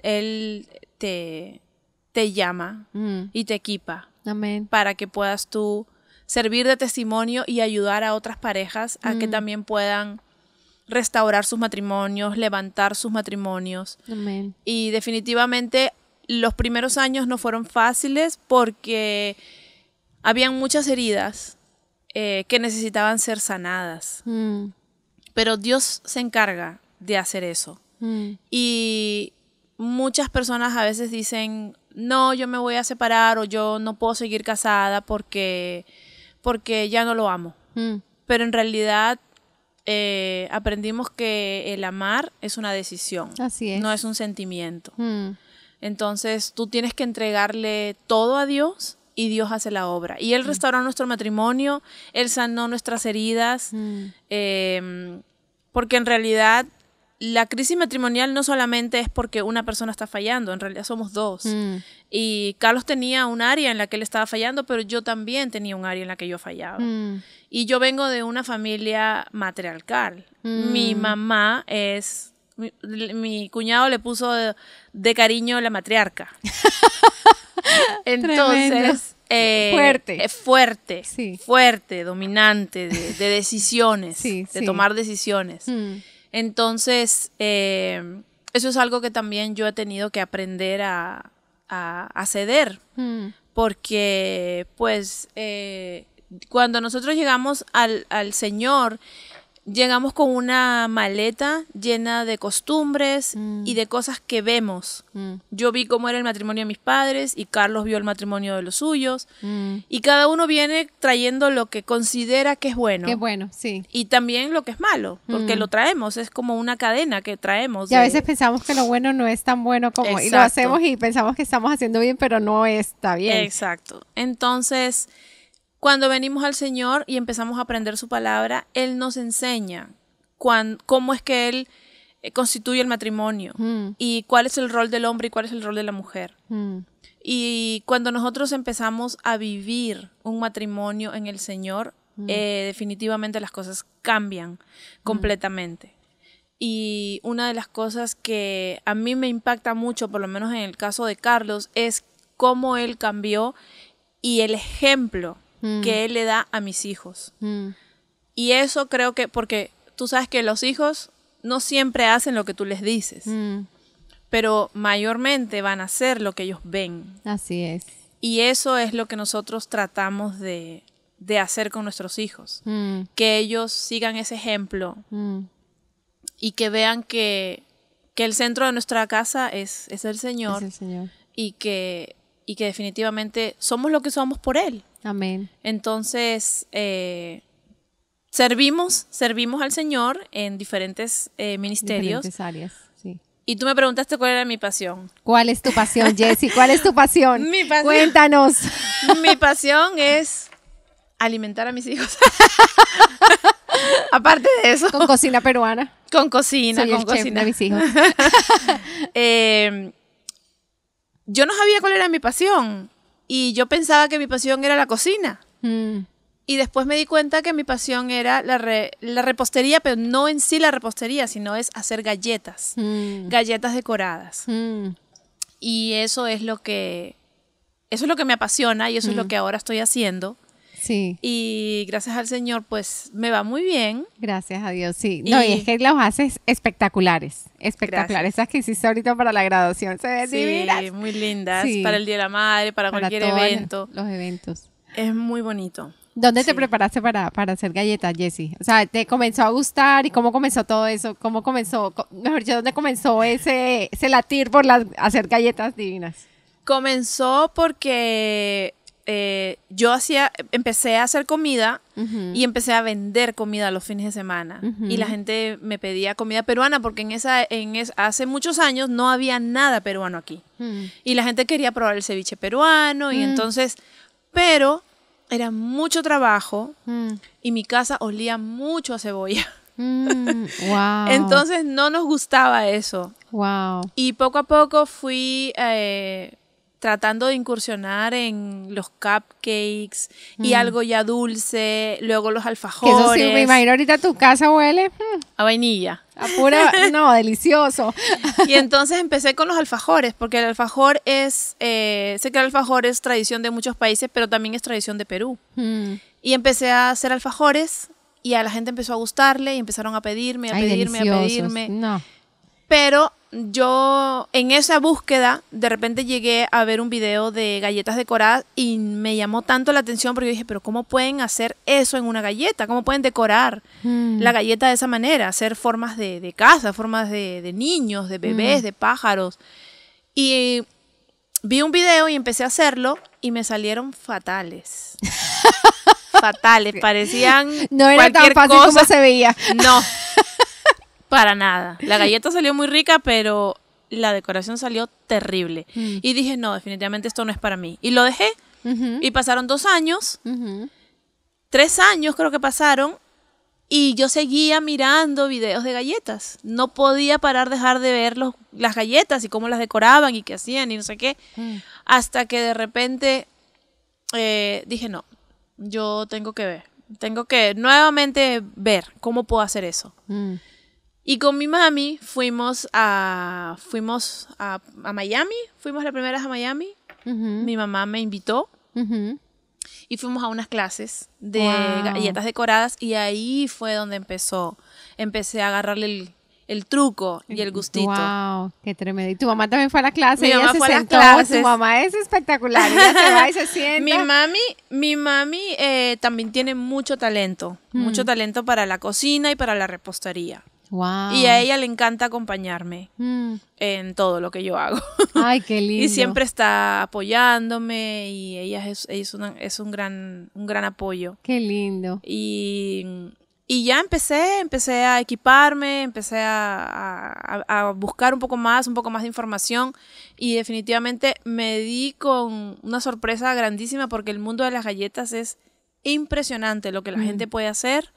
te llama y te equipa. Amén. Para que puedas tú servir de testimonio y ayudar a otras parejas a que también puedan restaurar sus matrimonios, levantar sus matrimonios. Amén. Y definitivamente los primeros años no fueron fáciles porque habían muchas heridas que necesitaban ser sanadas. Pero Dios se encarga de hacer eso. Y muchas personas a veces dicen, no, yo me voy a separar, o yo no puedo seguir casada porque ya no lo amo. Pero en realidad aprendimos que el amar es una decisión. Así es. No es un sentimiento. Entonces tú tienes que entregarle todo a Dios y Dios hace la obra. Y Él restauró nuestro matrimonio, Él sanó nuestras heridas, porque en realidad la crisis matrimonial no solamente es porque una persona está fallando, en realidad somos dos. Y Carlos tenía un área en la que él estaba fallando, pero yo también tenía un área en la que yo fallaba. Y yo vengo de una familia matriarcal. Mi mamá es... Mi cuñado le puso de cariño la matriarca. Entonces... fuerte, sí. Fuerte, dominante, de decisiones, de tomar decisiones. Entonces, eso es algo que también yo he tenido que aprender a ceder, porque pues cuando nosotros llegamos al Señor, llegamos con una maleta llena de costumbres y de cosas que vemos. Yo vi cómo era el matrimonio de mis padres y Carlos vio el matrimonio de los suyos. Y cada uno viene trayendo lo que considera que es bueno. Qué bueno, sí. Y también lo que es malo, porque lo traemos, es como una cadena que traemos. Y a veces pensamos que lo bueno no es tan bueno como... Exacto. Y lo hacemos y pensamos que estamos haciendo bien, pero no está bien. Exacto. Entonces... Cuando venimos al Señor y empezamos a aprender su palabra, Él nos enseña cómo es que Él constituye el matrimonio y cuál es el rol del hombre y cuál es el rol de la mujer. Y cuando nosotros empezamos a vivir un matrimonio en el Señor, definitivamente las cosas cambian completamente. Y una de las cosas que a mí me impacta mucho, por lo menos en el caso de Carlos, es cómo él cambió y el ejemplo que él le da a mis hijos. Y eso creo que, porque tú sabes que los hijos no siempre hacen lo que tú les dices, pero mayormente van a hacer lo que ellos ven. Así es. Y eso es lo que nosotros tratamos de hacer con nuestros hijos. Que ellos sigan ese ejemplo y que vean que el centro de nuestra casa es el Señor. Es el Señor. Y que definitivamente somos lo que somos por Él. Amén. Entonces, servimos al Señor en diferentes ministerios. Diferentes áreas, sí. Y tú me preguntaste cuál era mi pasión. ¿Cuál es tu pasión, Jessie? ¿Cuál es tu pasión? Mi pasión. Cuéntanos. Mi pasión es alimentar a mis hijos. Aparte de eso. Con cocina peruana. Con cocina, Soy con el chef cocina. de mis hijos. Yo no sabía cuál era mi pasión. Y yo pensaba que mi pasión era la cocina. Y después me di cuenta que mi pasión era la repostería, pero no en sí la repostería, sino es hacer galletas. Galletas decoradas. Y eso es lo que me apasiona y eso es lo que ahora estoy haciendo. Sí. Y gracias al Señor, pues, me va muy bien. Gracias a Dios, sí. No, y es que los haces espectaculares. Espectaculares. Esas que hiciste ahorita para la graduación se ven divinas. Sí, muy lindas. Sí. Para el Día de la Madre, para cualquier evento. Los eventos. Es muy bonito. ¿Dónde te preparaste para hacer galletas, Jessie? O sea, ¿te comenzó a gustar? ¿Y cómo comenzó todo eso? ¿Cómo comenzó, mejor dicho, dónde comenzó ese latir por hacer galletas divinas? Comenzó porque yo empecé a hacer comida y empecé a vender comida los fines de semana. Y la gente me pedía comida peruana porque hace muchos años no había nada peruano aquí. Y la gente quería probar el ceviche peruano y entonces, pero era mucho trabajo y mi casa olía mucho a cebolla. Wow. Entonces no nos gustaba eso. Wow. Y poco a poco fui tratando de incursionar en los cupcakes y algo ya dulce, luego los alfajores. Que eso sí, me imagino ahorita tu casa huele a vainilla. a pura, no, delicioso. Y entonces empecé con los alfajores, porque el alfajor sé que el alfajor es tradición de muchos países, pero también es tradición de Perú. Y empecé a hacer alfajores y a la gente empezó a gustarle y empezaron a pedirme, a pedirme. No. Pero yo en esa búsqueda de repente llegué a ver un video de galletas decoradas y me llamó tanto la atención porque yo dije, pero ¿cómo pueden hacer eso en una galleta? ¿Cómo pueden decorar la galleta de esa manera? Hacer formas de casa, formas de niños, de bebés, de pájaros. Y vi un video y empecé a hacerlo y me salieron fatales. Fatales, parecían no era cualquier tan fácil cosa. como se veía. No. Para nada. La galleta salió muy rica, pero la decoración salió terrible. Y dije, no, definitivamente esto no es para mí. Y lo dejé. Y pasaron 2 años. 3 años creo que pasaron. Y yo seguía mirando videos de galletas. No podía dejar de ver las galletas y cómo las decoraban y qué hacían y no sé qué. Hasta que de repente dije, no, yo tengo que ver. Tengo que nuevamente ver cómo puedo hacer eso. Y con mi mami fuimos a Miami. Fuimos la primera vez a Miami. Mi mamá me invitó. Y fuimos a unas clases de galletas decoradas. Y ahí fue donde empecé a agarrarle el truco y el gustito. ¡Wow! ¡Qué tremendo! Y tu mamá también fue a la clase. Mi ella mamá se fue a las sentó. clases. Tu mamá es espectacular. Ella se va y se sienta. Mi mami también tiene mucho talento. Mucho talento para la cocina y para la repostería. Wow. Y a ella le encanta acompañarme en todo lo que yo hago. Ay, qué lindo. Y siempre está apoyándome y ella es un gran apoyo. Qué lindo. Y ya empecé a equiparme, empecé a buscar un poco más de información y definitivamente me di con una sorpresa grandísima porque el mundo de las galletas es impresionante lo que la gente puede hacer.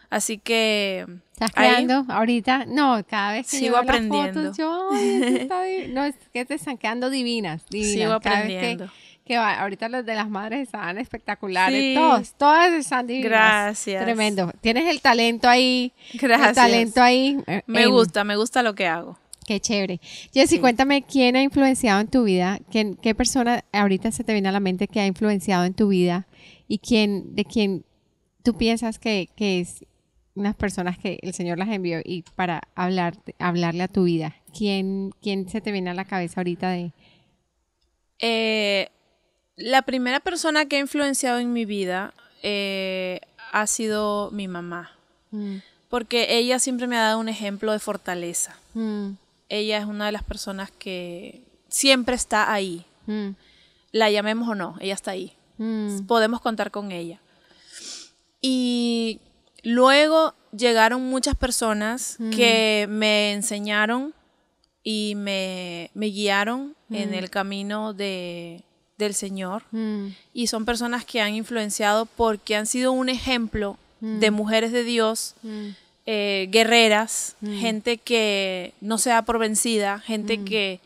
Así que... ¿Estás creando ahorita? No, cada vez que sigo yo veo aprendiendo. las fotos, yo, ay, esto está no, es que te están quedando divinas. Sigo aprendiendo. Cada vez que ahorita los de las madres estaban espectaculares, Sí. todas están divinas. Gracias. Tremendo. Tienes el talento ahí. Gracias. El talento ahí. Me gusta lo que hago. Qué chévere. Jessy, cuéntame, ¿quién ha influenciado en tu vida? ¿Qué persona ahorita se te viene a la mente que ha influenciado en tu vida? ¿Y de quién tú piensas que es unas personas que el Señor las envió y para hablarle a tu vida? ¿Quién se te viene a la cabeza ahorita de...? La primera persona que ha influenciado en mi vida ha sido mi mamá. Porque ella siempre me ha dado un ejemplo de fortaleza. Ella es una de las personas que siempre está ahí. La llamemos o no, ella está ahí. Podemos contar con ella. Y luego llegaron muchas personas que me enseñaron y me guiaron en el camino del Señor. Y son personas que han influenciado porque han sido un ejemplo de mujeres de Dios, guerreras, gente que no se da por vencida, gente que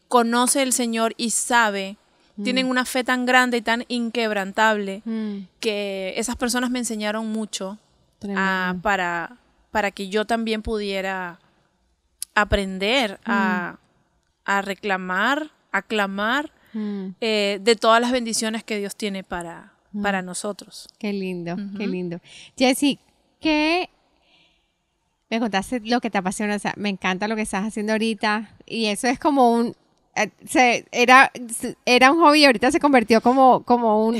conoce el Señor y sabe, tienen una fe tan grande y tan inquebrantable que esas personas me enseñaron mucho para que yo también pudiera aprender a reclamar, a clamar de todas las bendiciones que Dios tiene para nosotros. Qué lindo, qué lindo. Jessy, ¿qué me contaste lo que te apasiona? O sea, me encanta lo que estás haciendo ahorita y eso es como era un hobby y ahorita se convirtió como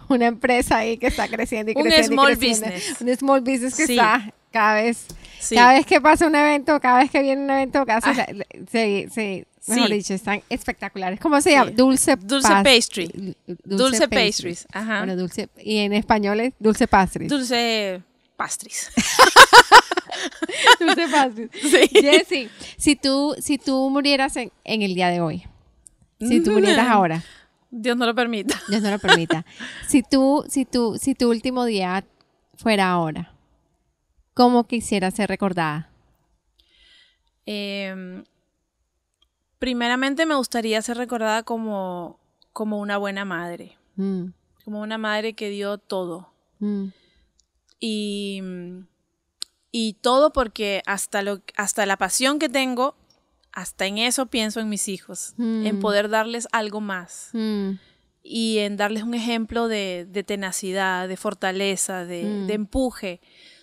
una empresa ahí que está creciendo y creciendo. Un small business. Un small business que está cada vez que pasa un evento, cada vez que viene un evento, mejor dicho, están espectaculares. ¿Cómo se llama? Dulce Pastry. Dulce Pastries. Ajá. Bueno, dulce, y en español es Dulce Pastries. Dulce Pastries. Dulce Pastries. Sí. Jessy, si tú murieras en el día de hoy, si tú murieras ahora. Dios no lo permita. Dios no lo permita. Si tu último día fuera ahora, ¿cómo quisieras ser recordada? Primeramente me gustaría ser recordada como una buena madre. Como una madre que dio todo. Y todo porque hasta la pasión que tengo, hasta en eso pienso en mis hijos. En poder darles algo más. Y en darles un ejemplo de tenacidad, de fortaleza, de empuje,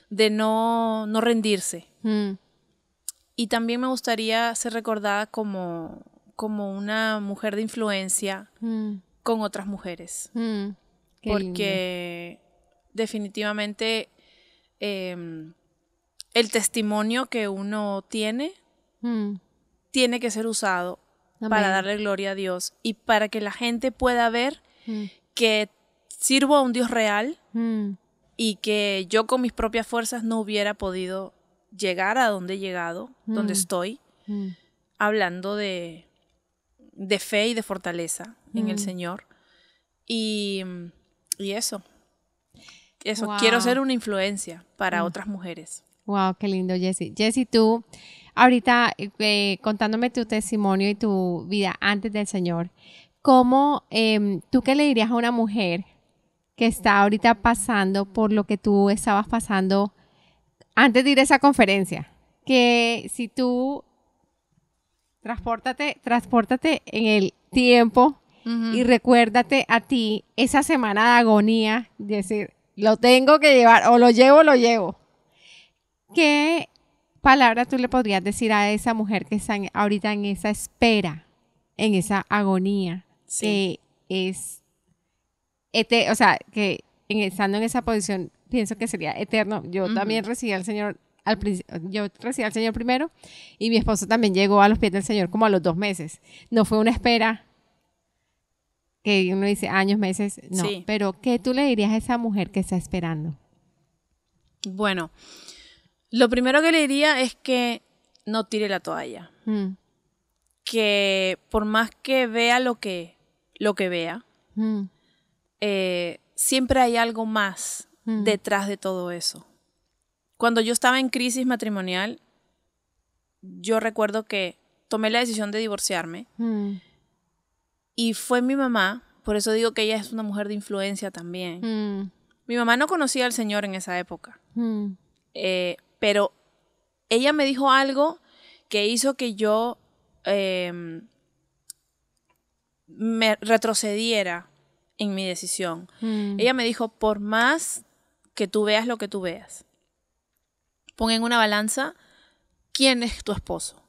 de no rendirse. Y también me gustaría ser recordada como una mujer de influencia con otras mujeres. Porque definitivamente el testimonio que uno tiene que ser usado para darle gloria a Dios y para que la gente pueda ver que sirvo a un Dios real y que yo con mis propias fuerzas no hubiera podido llegar a donde he llegado, donde estoy, hablando de fe y de fortaleza en el Señor. Y eso. Wow. Quiero ser una influencia para otras mujeres. Wow, qué lindo, Jessy. Jessy, tú, ahorita contándome tu testimonio y tu vida antes del Señor, ¿cómo, tú qué le dirías a una mujer que está ahorita pasando por lo que tú estabas pasando antes de ir a esa conferencia? Que si tú transpórtate en el tiempo y recuérdate a ti esa semana de agonía, decir, lo tengo que llevar, o lo llevo. ¿Qué palabra tú le podrías decir a esa mujer que está ahorita en esa espera, en esa agonía, que es, o sea, que estando en esa posición, pienso que sería eterno? Yo también recibí al Señor yo recibí al Señor primero y mi esposo también llegó a los pies del Señor como a los 2 meses. No fue una espera que uno dice años, meses, no. Sí. Pero ¿qué tú le dirías a esa mujer que está esperando? Bueno, lo primero que le diría es que no tire la toalla. Que por más que vea lo que vea, siempre hay algo más detrás de todo eso. cuando yo estaba en crisis matrimonial, yo recuerdo que tomé la decisión de divorciarme y fue mi mamá, por eso digo que ella es una mujer de influencia también. Mi mamá no conocía al Señor en esa época, pero ella me dijo algo que hizo que yo me retrocediera en mi decisión. Ella me dijo, por más que tú veas lo que tú veas, pon en una balanza quién es tu esposo.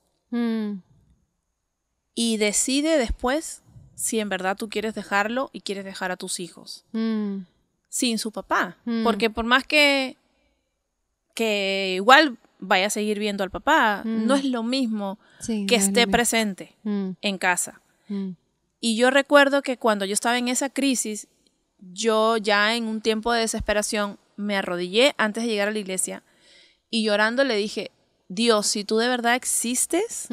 Y decide después si en verdad tú quieres dejarlo y quieres dejar a tus hijos sin su papá. Porque por más que igual vaya a seguir viendo al papá, no es lo mismo que esté presente en casa. Y yo recuerdo que cuando yo estaba en esa crisis, yo ya en un tiempo de desesperación me arrodillé antes de llegar a la iglesia y llorando le dije, Dios, si tú de verdad existes,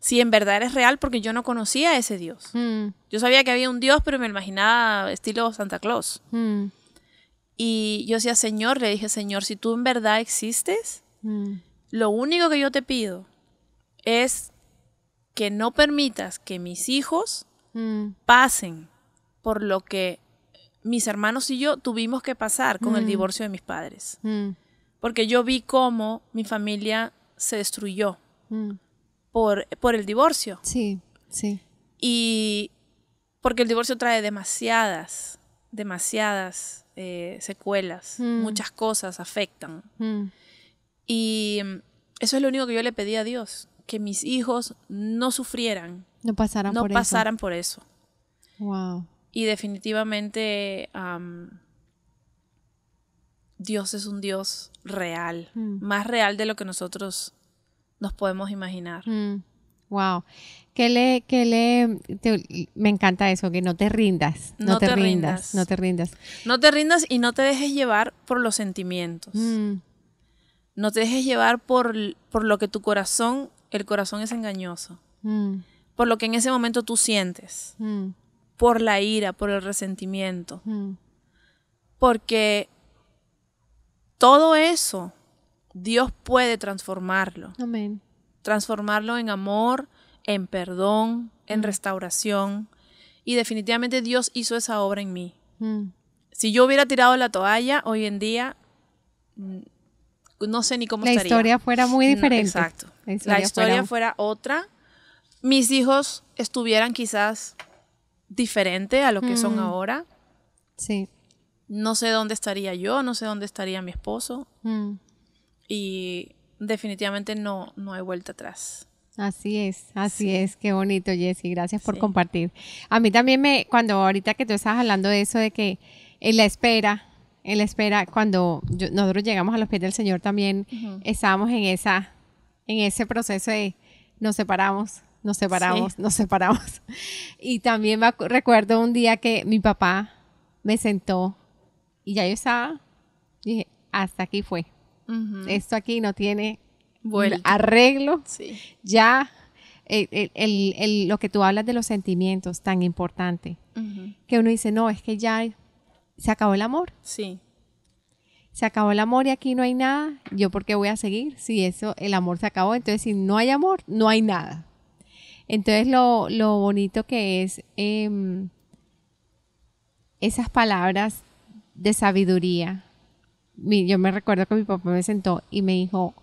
si en verdad eres real, porque yo no conocía a ese Dios. Yo sabía que había un Dios, pero me imaginaba estilo Santa Claus. Y yo decía, Señor, le dije, Señor, si tú en verdad existes, lo único que yo te pido es que no permitas que mis hijos pasen por lo que mis hermanos y yo tuvimos que pasar con el divorcio de mis padres. Porque yo vi cómo mi familia se destruyó por el divorcio. Sí. Y porque el divorcio trae demasiadas secuelas, muchas cosas afectan. Y eso es lo único que yo le pedí a Dios, que mis hijos no sufrieran, no pasaran por eso. Wow. Y definitivamente Dios es un Dios real, más real de lo que nosotros nos podemos imaginar. Wow. Me encanta eso, que no te rindas. No te rindas. No te rindas y no te dejes llevar por los sentimientos. No te dejes llevar por lo que el corazón es engañoso. Por lo que en ese momento tú sientes. Por la ira, por el resentimiento. Porque todo eso Dios puede transformarlo. Amén. Transformarlo en amor, en perdón, en restauración. Y definitivamente Dios hizo esa obra en mí. Si yo hubiera tirado la toalla, hoy en día no sé ni cómo estaría. La historia fuera muy diferente. Exacto. La historia fuera otra. Mis hijos estuvieran quizás diferente a lo que son ahora. Sí. No sé dónde estaría yo, no sé dónde estaría mi esposo. Y definitivamente no hay vuelta atrás. Así es, qué bonito, Jessie, gracias por compartir. A mí también cuando ahorita que tú estabas hablando de eso, de que en la espera, cuando nosotros llegamos a los pies del Señor también estábamos en ese proceso de nos separamos. Y también recuerdo un día que mi papá me sentó y ya yo estaba, dije, hasta aquí fue. Esto aquí no tiene arreglo. Sí. Ya, lo que tú hablas de los sentimientos, tan importante, que uno dice, no, es que ya se acabó el amor. Sí. Se acabó el amor y aquí no hay nada. ¿Yo por qué voy a seguir? Si el amor se acabó, entonces si no hay amor, no hay nada. Entonces lo bonito que es esas palabras de sabiduría. Yo me recuerdo que mi papá me sentó y me dijo,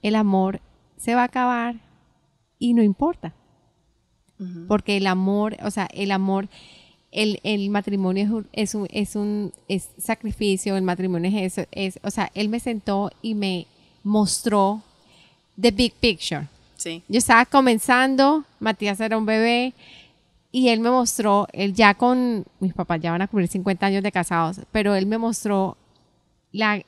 el amor se va a acabar y no importa. Porque el amor, el matrimonio es sacrificio, el matrimonio es eso. Él me sentó y me mostró the big picture. Sí. Yo estaba comenzando, Matías era un bebé y él me mostró, mis papás ya van a cumplir 50 años de casados, pero él me mostró la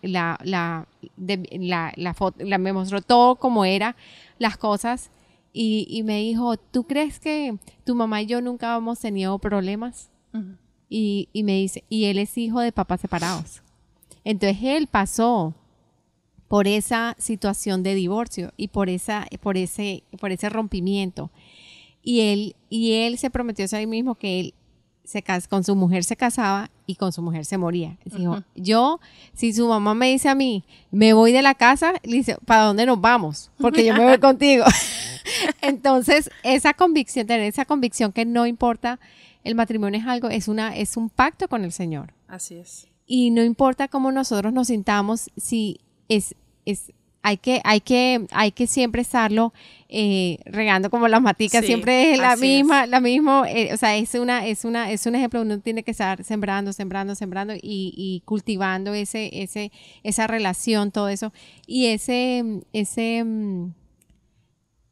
foto, me mostró todo como era, las cosas y me dijo, ¿tú crees que tu mamá y yo nunca hemos tenido problemas? Y me dice, y él es hijo de papás separados. Entonces él pasó por esa situación de divorcio y por ese rompimiento. Y él se prometió a sí mismo que él con su mujer se casaba y con su mujer se moría. Dijo, yo, si su mamá me dice a mí, me voy de la casa, le dice, ¿para dónde nos vamos? Porque yo me voy contigo. Entonces, tener esa convicción que no importa, el matrimonio es algo, es un pacto con el Señor. Así es. Y no importa cómo nosotros nos sintamos, si hay que siempre estarlo regando como las maticas, sí, siempre es la misma, o sea, es un ejemplo. Uno tiene que estar sembrando y cultivando esa relación, todo eso. Y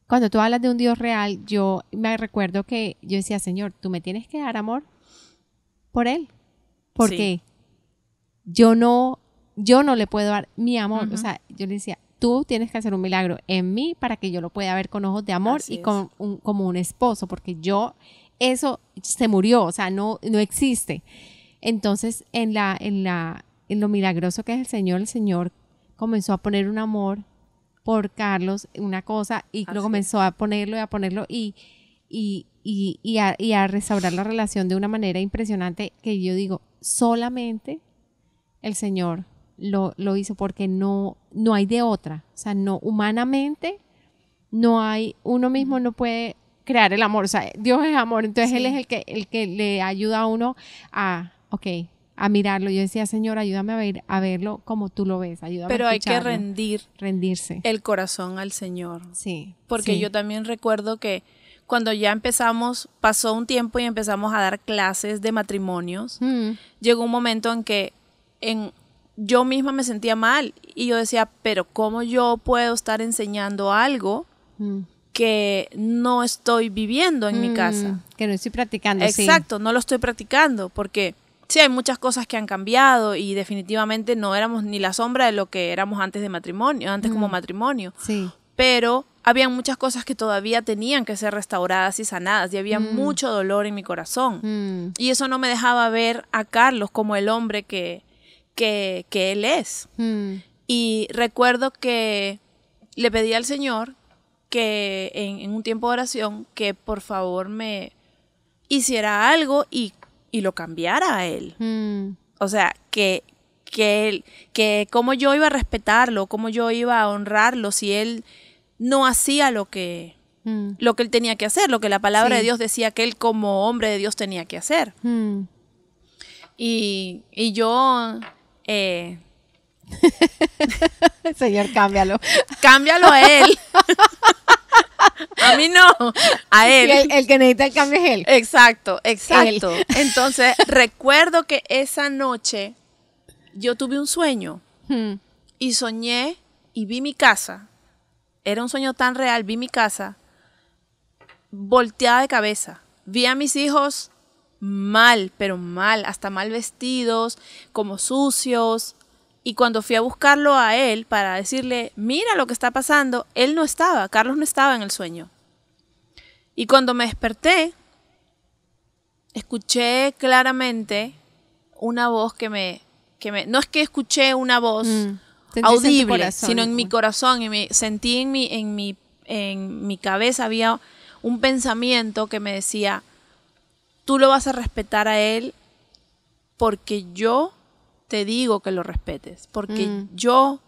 cuando tú hablas de un Dios real, yo me recuerdo que yo decía, Señor, tú me tienes que dar amor por Él, porque yo no le puedo dar mi amor. O sea, yo le decía, tú tienes que hacer un milagro en mí para que yo lo pueda ver con ojos de amor. Así y como un esposo, porque eso se murió, o sea, no existe. Entonces, en lo milagroso que es el Señor comenzó a poner un amor por Carlos, una cosa, y lo comenzó a ponerlo y a restaurar la relación de una manera impresionante, que yo digo, solamente el Señor lo hizo, porque no hay de otra. O sea, no, humanamente no hay, uno mismo no puede crear el amor. O sea, Dios es amor, entonces Él es el que le ayuda a uno a mirarlo. Yo decía, Señor, ayúdame a verlo como tú lo ves, ayúdame. Pero a hay que rendirse el corazón al Señor. Sí. Porque yo también recuerdo que cuando ya pasó un tiempo y empezamos a dar clases de matrimonios, llegó un momento en que yo misma me sentía mal y yo decía, pero ¿cómo yo puedo estar enseñando algo que no estoy viviendo en mi casa? Que no estoy practicando. Exacto, no lo estoy practicando, porque sí, hay muchas cosas que han cambiado y definitivamente no éramos ni la sombra de lo que éramos antes como matrimonio. Sí. Pero había muchas cosas que todavía tenían que ser restauradas y sanadas, y había mucho dolor en mi corazón. Y eso no me dejaba ver a Carlos como el hombre que él es. Y recuerdo que le pedí al Señor que en un tiempo de oración, que por favor me hiciera algo y lo cambiara a él. O sea, que cómo yo iba a respetarlo, cómo yo iba a honrarlo si él no hacía lo que él tenía que hacer, lo que la palabra de Dios decía que él como hombre de Dios tenía que hacer. Y yo... Señor, cámbialo. Cámbialo a él. A mí no, a él. El que necesita el cambio es él. Exacto. Él. Entonces, recuerdo que esa noche yo tuve un sueño y soñé y vi mi casa. Era un sueño tan real, vi mi casa volteada de cabeza. Vi a mis hijos mal, pero mal, hasta mal vestidos, como sucios. Y cuando fui a buscarlo a él para decirle, mira lo que está pasando, él no estaba, Carlos no estaba en el sueño. Y cuando me desperté, escuché claramente una voz no es que escuché una voz audible, sino en mi corazón, y sentí en mi cabeza había un pensamiento que me decía, tú lo vas a respetar a él porque yo te digo que lo respetes, porque yo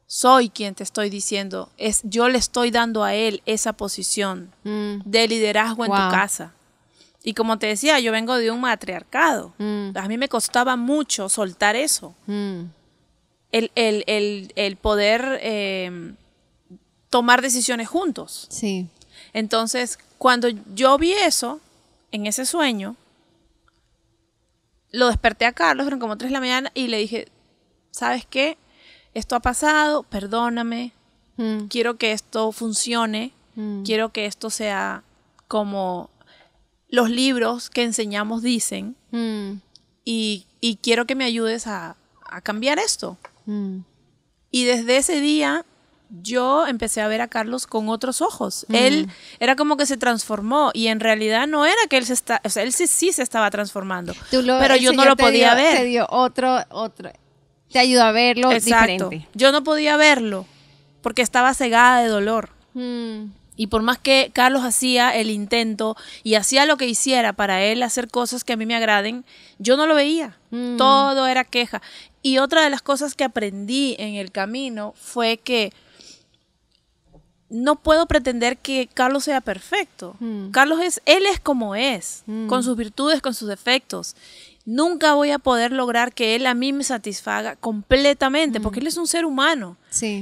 soy quien te estoy diciendo, yo le estoy dando a él esa posición de liderazgo en tu casa. Y como te decía, yo vengo de un matriarcado. A mí me costaba mucho soltar eso. El poder tomar decisiones juntos. Sí. Entonces, cuando yo vi eso, en ese sueño, lo desperté a Carlos, eran como 3 de la mañana, y le dije, ¿sabes qué? Esto ha pasado, perdóname, quiero que esto funcione, quiero que esto sea como los libros que enseñamos dicen, y quiero que me ayudes a cambiar esto. Y desde ese día yo empecé a ver a Carlos con otros ojos. Él era como que se transformó, y en realidad no era que él él sí se estaba transformando, pero yo no lo podía ver. Te dio otro, te ayudó a verlo. Exacto. Diferente. Yo no podía verlo porque estaba cegada de dolor. Y por más que Carlos hacía el intento y hacía lo que hiciera para él hacer cosas que a mí me agraden, yo no lo veía. Todo era queja. Y otra de las cosas que aprendí en el camino fue que no puedo pretender que Carlos sea perfecto. Él es como es, con sus virtudes, con sus defectos. Nunca voy a poder lograr que él a mí me satisfaga completamente, porque él es un ser humano,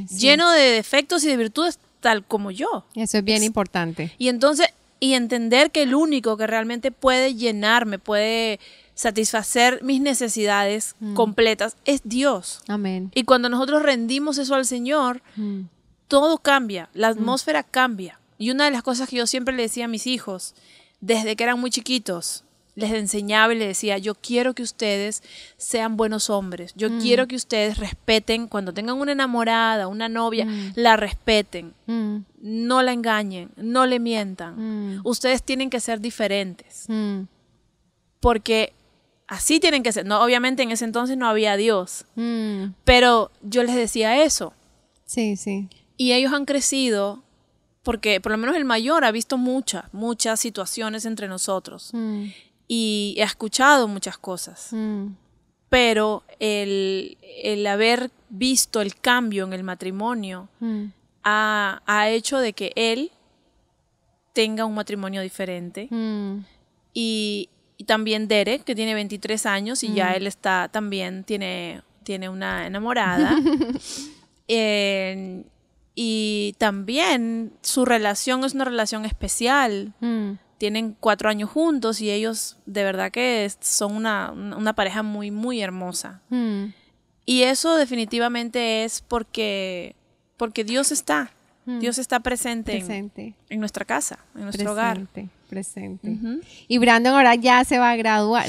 lleno de defectos y de virtudes tal como yo. Eso es bien importante. Y entonces, y entender que el único que realmente puede llenarme, puede satisfacer mis necesidades completas, es Dios. Amén. Y cuando nosotros rendimos eso al Señor, todo cambia, la atmósfera cambia. Y una de las cosas que yo siempre le decía a mis hijos, desde que eran muy chiquitos, les enseñaba y les decía, yo quiero que ustedes sean buenos hombres, yo quiero que ustedes respeten, cuando tengan una enamorada, una novia, la respeten, no la engañen, no le mientan. Ustedes tienen que ser diferentes, porque así tienen que ser. No, obviamente en ese entonces no había Dios, pero yo les decía eso. Sí, sí. Y ellos han crecido, porque por lo menos el mayor ha visto muchas situaciones entre nosotros. Y he escuchado muchas cosas, pero el haber visto el cambio en el matrimonio ha hecho de que él tenga un matrimonio diferente. Y también Derek, que tiene 23 años y ya él también tiene una enamorada. Y también su relación es una relación especial. Tienen 4 años juntos y ellos de verdad que son una pareja muy, muy hermosa. Y eso definitivamente es porque Dios está. Dios está presente. En nuestra casa, en nuestro hogar. Presente. Y Brandon ahora ya se gradúa.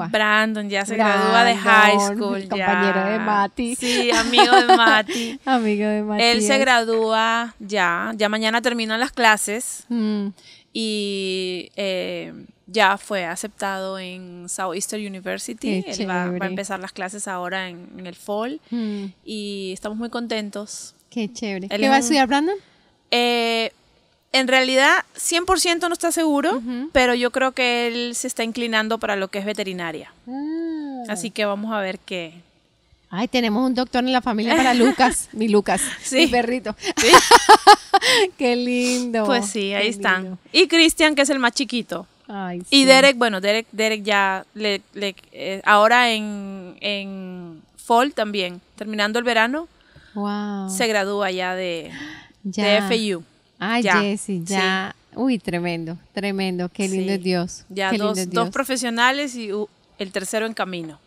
Brandon ya se gradúa de high school. Compañero de Mati. Sí, amigo de Mati. Amigo de Mati. Él se gradúa ya mañana terminan las clases. Y ya fue aceptado en Southeastern University. Él va a empezar las clases ahora en el fall. Y estamos muy contentos. Qué chévere. ¿Qué va a estudiar, Brandon? En realidad, 100% no está seguro, pero yo creo que él se está inclinando para lo que es veterinaria. Así que vamos a ver qué. Ay, tenemos un doctor en la familia para Lucas, mi Lucas, mi perrito. ¿Sí? Qué lindo. Pues sí, ahí están. Y Cristian, que es el más chiquito. Ay, sí. Y Derek, bueno, Derek ya ahora en fall también, terminando el verano, se gradúa ya de FAU. Ay, Jessie, ya. Sí. Uy, tremendo. Qué lindo es Dios. Ya Qué dos profesionales y el tercero en camino.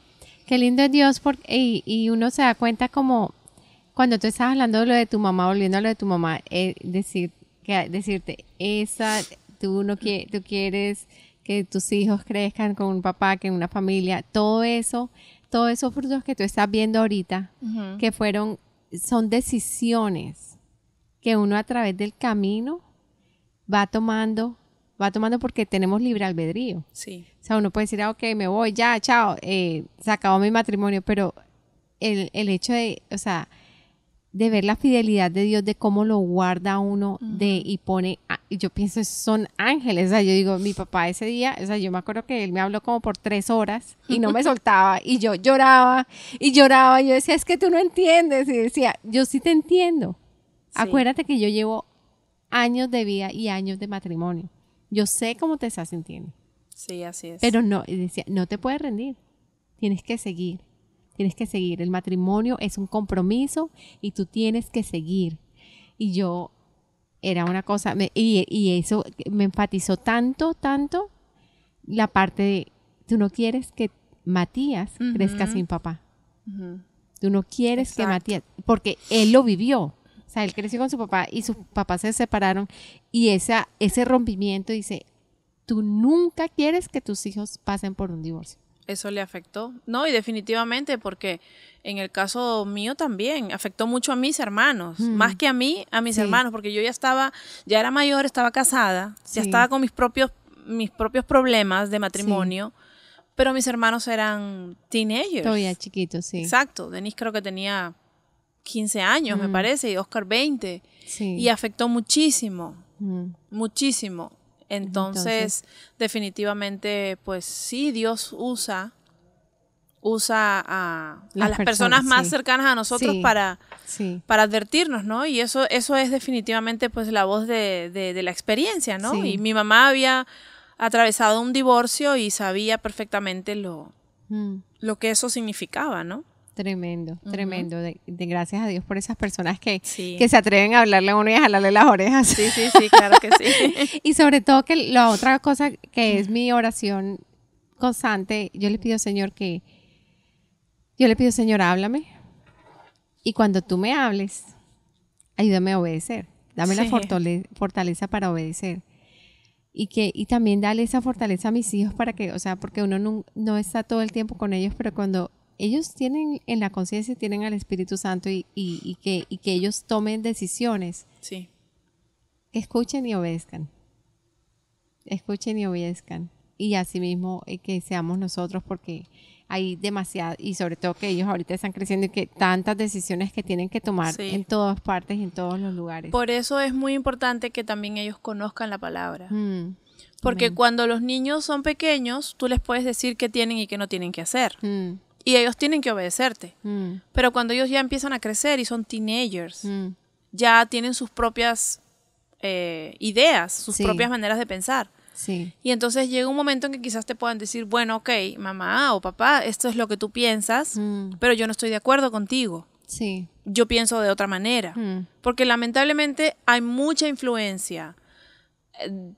Qué lindo es Dios, y uno se da cuenta como cuando tú estás hablando de lo de tu mamá, volviendo a lo de tu mamá, decirte, tú quieres que tus hijos crezcan con un papá, que en una familia, todos esos frutos que tú estás viendo ahorita, que son decisiones que uno a través del camino va tomando porque tenemos libre albedrío. Sí. O sea, uno puede decir, ok, me voy, ya, chao, se acabó mi matrimonio, pero el hecho de ver la fidelidad de Dios, de cómo lo guarda uno, y pone, yo pienso, son ángeles. O sea, yo digo, mi papá ese día, yo me acuerdo que él me habló como por 3 horas y no me soltaba, y yo lloraba, y yo decía, es que tú no entiendes, y decía, yo sí te entiendo. Sí. Acuérdate que yo llevo años de vida y años de matrimonio. Yo sé cómo te estás sintiendo. Sí, así es. Pero no, decía, no te puedes rendir. Tienes que seguir. El matrimonio es un compromiso y tú tienes que seguir. Y yo, era una cosa, y eso me enfatizó tanto, la parte de, tú no quieres que Matías crezca sin papá. Tú no quieres que Matías, porque él lo vivió. O sea, él creció con su papá y sus papás se separaron, y ese rompimiento dice, tú nunca quieres que tus hijos pasen por un divorcio. Eso le afectó. No, y definitivamente, porque en el caso mío también afectó mucho a mis hermanos, más que a mí, a mis hermanos, porque yo ya era mayor, estaba casada, ya estaba con mis propios problemas de matrimonio, pero mis hermanos eran teenagers. Todavía chiquitos, sí. Exacto. Denise creo que tenía 15 años, me parece, y Oscar 20. Sí. Y afectó muchísimo. muchísimo. Entonces, definitivamente, pues sí, Dios usa a las personas más cercanas a nosotros para advertirnos, ¿no? Y eso es definitivamente pues la voz de la experiencia, ¿no? Y mi mamá había atravesado un divorcio y sabía perfectamente lo que eso significaba, ¿no? Tremendo, tremendo. De gracias a Dios por esas personas que se atreven a hablarle a uno y a jalarle las orejas. Sí, claro que sí. Y sobre todo que la otra cosa que es mi oración constante, yo le pido, Señor, háblame. Y cuando tú me hables, ayúdame a obedecer. Dame la fortaleza para obedecer. Y también dale esa fortaleza a mis hijos para que, o sea, porque uno no está todo el tiempo con ellos, pero cuando ellos tienen en la conciencia, tienen al Espíritu Santo y que ellos tomen decisiones, que escuchen y obedezcan. Escuchen y obedezcan. Y así mismo que seamos nosotros, porque hay demasiado, y sobre todo que ellos ahorita están creciendo y que tantas decisiones que tienen que tomar en todas partes y en todos los lugares. Por eso es muy importante que también ellos conozcan la palabra. Porque cuando los niños son pequeños, tú les puedes decir qué tienen y qué no tienen que hacer. Y ellos tienen que obedecerte. Pero cuando ellos ya empiezan a crecer y son teenagers, ya tienen sus propias ideas, sus propias maneras de pensar. Y entonces llega un momento en que quizás te puedan decir, bueno, ok, mamá o papá, esto es lo que tú piensas, pero yo no estoy de acuerdo contigo. Yo pienso de otra manera. Porque lamentablemente hay mucha influencia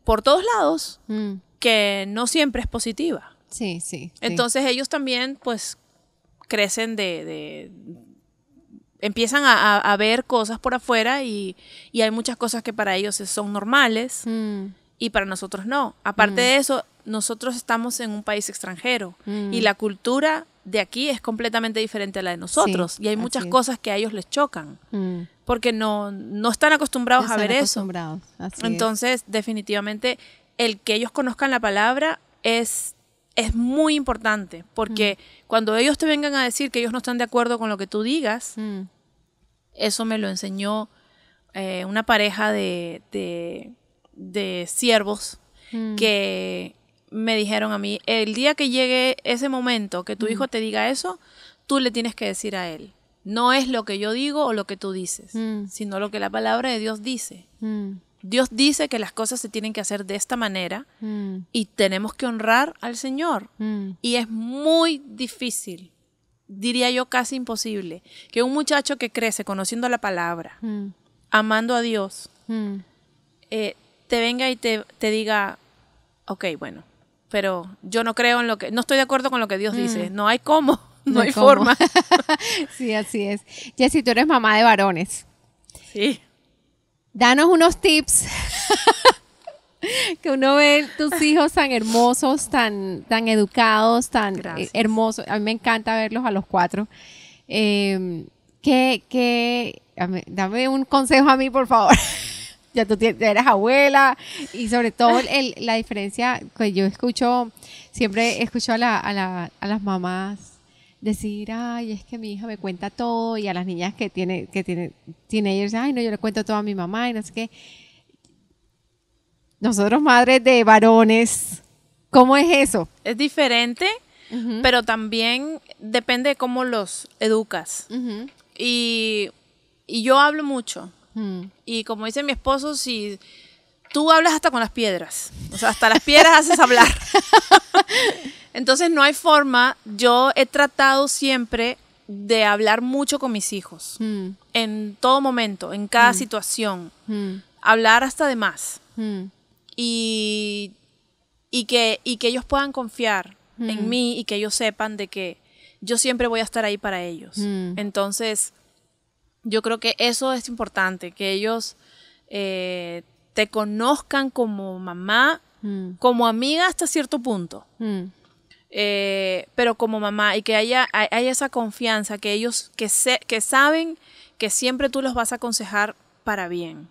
por todos lados que no siempre es positiva. Entonces ellos también pues crecen empiezan a ver cosas por afuera y hay muchas cosas que para ellos son normales y para nosotros no. Aparte de eso, nosotros estamos en un país extranjero y la cultura de aquí es completamente diferente a la de nosotros y hay muchas cosas que a ellos les chocan porque no están acostumbrados a ver eso. Entonces, definitivamente, el que ellos conozcan la palabra es muy importante, porque cuando ellos te vengan a decir que ellos no están de acuerdo con lo que tú digas, eso me lo enseñó una pareja de siervos que me dijeron a mí, el día que llegue ese momento que tu hijo te diga eso, tú le tienes que decir a él, no es lo que yo digo o lo que tú dices, sino lo que la palabra de Dios dice. Dios dice que las cosas se tienen que hacer de esta manera y tenemos que honrar al Señor. Y es muy difícil, diría yo casi imposible, que un muchacho que crece conociendo la palabra, amando a Dios, te venga y te diga, ok, bueno, pero yo no creo en lo que, no estoy de acuerdo con lo que Dios dice. No hay cómo, no hay forma. Sí, así es. Jessy, tú eres mamá de varones. Sí. Danos unos tips que uno ve tus hijos tan hermosos, tan educados, tan hermosos. A mí me encanta verlos a los 4. Dame un consejo a mí, por favor. Ya tú eres abuela y sobre todo la diferencia que yo siempre escucho a las mamás decir, ay, es que mi hija me cuenta todo, y a las niñas que tiene teenagers, ay, no, yo le cuento todo a mi mamá y no sé qué. Nosotros, madres de varones, ¿cómo es eso? Es diferente, pero también depende de cómo los educas. Y yo hablo mucho. Y como dice mi esposo, si tú hablas hasta con las piedras, o sea, hasta las piedras haces hablar. Entonces no hay forma. Yo he tratado siempre de hablar mucho con mis hijos, en todo momento, en cada situación, hablar hasta de más, y que ellos puedan confiar en mí y que ellos sepan de que yo siempre voy a estar ahí para ellos. Entonces yo creo que eso es importante, que ellos te conozcan como mamá, como amiga hasta cierto punto, pero como mamá, y que haya esa confianza, que ellos que saben que siempre tú los vas a aconsejar para bien.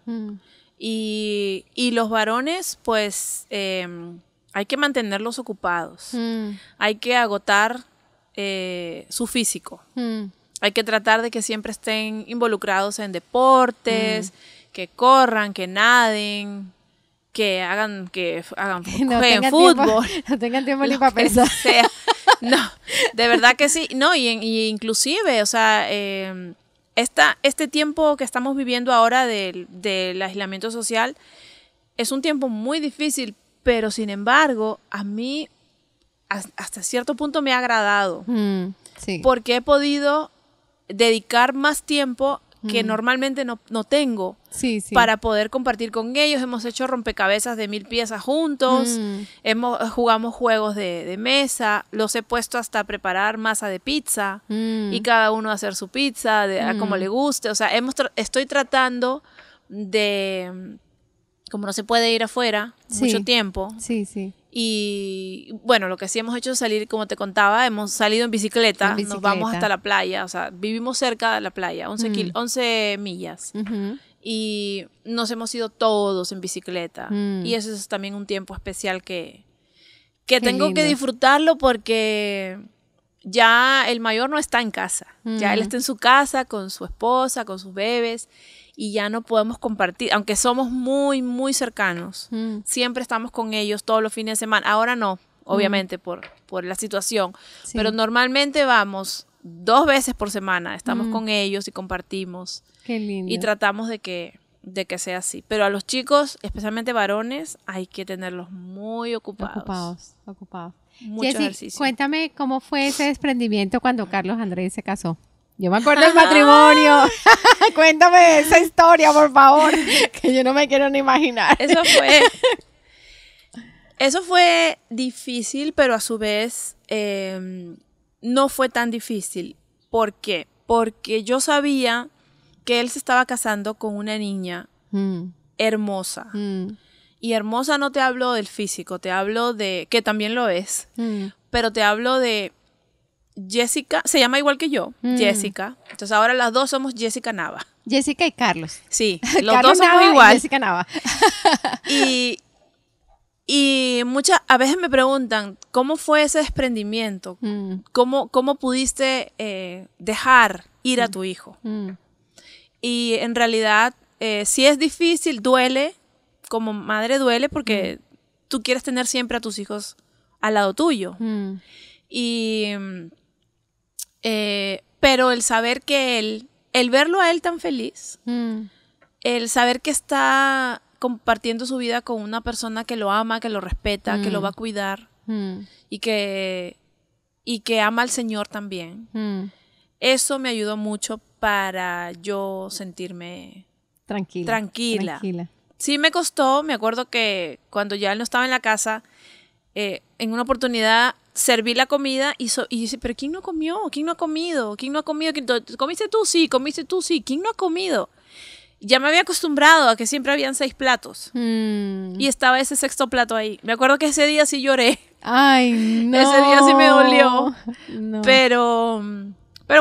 Y los varones, pues hay que mantenerlos ocupados, hay que agotar su físico. Hay que tratar de que siempre estén involucrados en deportes, que corran, que naden, jueguen fútbol. No tengan tiempo ni para pensar. No, de verdad que sí. No, y inclusive, o sea, este tiempo que estamos viviendo ahora del aislamiento social es un tiempo muy difícil, pero sin embargo, a mí hasta cierto punto me ha agradado. Sí. Porque he podido dedicar más tiempo que normalmente no tengo para poder compartir con ellos. Hemos hecho rompecabezas de 1000 piezas juntos, jugamos juegos de mesa, los he puesto hasta a preparar masa de pizza y cada uno a hacer su pizza a como le guste. O sea, estoy tratando de, como no se puede ir afuera mucho tiempo. Sí. Y bueno, lo que sí hemos hecho es salir, como te contaba, hemos salido en bicicleta, nos vamos hasta la playa, o sea, vivimos cerca de la playa, 11 millas, y nos hemos ido todos en bicicleta, y eso es también un tiempo especial que tengo lindo. Que disfrutarlo porque ya el mayor no está en casa, ya él está en su casa con su esposa, con sus bebés, y ya no podemos compartir, aunque somos muy, muy cercanos. Siempre estamos con ellos todos los fines de semana. Ahora no, obviamente, por la situación. Sí. Pero normalmente vamos 2 veces por semana. Estamos con ellos y compartimos. Qué lindo. Y tratamos de que sea así. Pero a los chicos, especialmente varones, hay que tenerlos muy ocupados. Mucho ejercicio. Cuéntame cómo fue ese desprendimiento cuando Carlos Andrés se casó. Yo me acuerdo del matrimonio. Cuéntame esa historia, por favor, que yo no me quiero ni imaginar. Eso fue difícil, pero a su vez no fue tan difícil. ¿Por qué? Porque yo sabía que él se estaba casando con una niña hermosa. Y hermosa no te hablo del físico, te hablo de, que también lo es, pero te hablo de Jessica, se llama igual que yo, Jessica. Entonces ahora las dos somos Jessica Nava. Jessica y Carlos. Sí, los Carlos dos somos Nava igual. Y Jessica Nava. Y a veces me preguntan, ¿cómo fue ese desprendimiento? ¿Cómo pudiste dejar ir a tu hijo? Y en realidad, sí es difícil, duele, como madre duele porque tú quieres tener siempre a tus hijos al lado tuyo. Pero el saber que el verlo a él tan feliz, el saber que está compartiendo su vida con una persona que lo ama, que lo respeta, que lo va a cuidar y que ama al Señor también, eso me ayudó mucho para yo sentirme tranquila. Sí me costó, me acuerdo que cuando ya él no estaba en la casa, en una oportunidad serví la comida y dice, pero ¿quién no comió? ¿Quién no ha comido? ¿Quién no ha comido? ¿Comiste tú? Sí, comiste tú, sí. ¿Quién no ha comido? Ya me había acostumbrado a que siempre habían 6 platos. Y estaba ese 6º plato ahí. Me acuerdo que ese día sí lloré. Ay, no. Ese día sí me dolió. No. Pero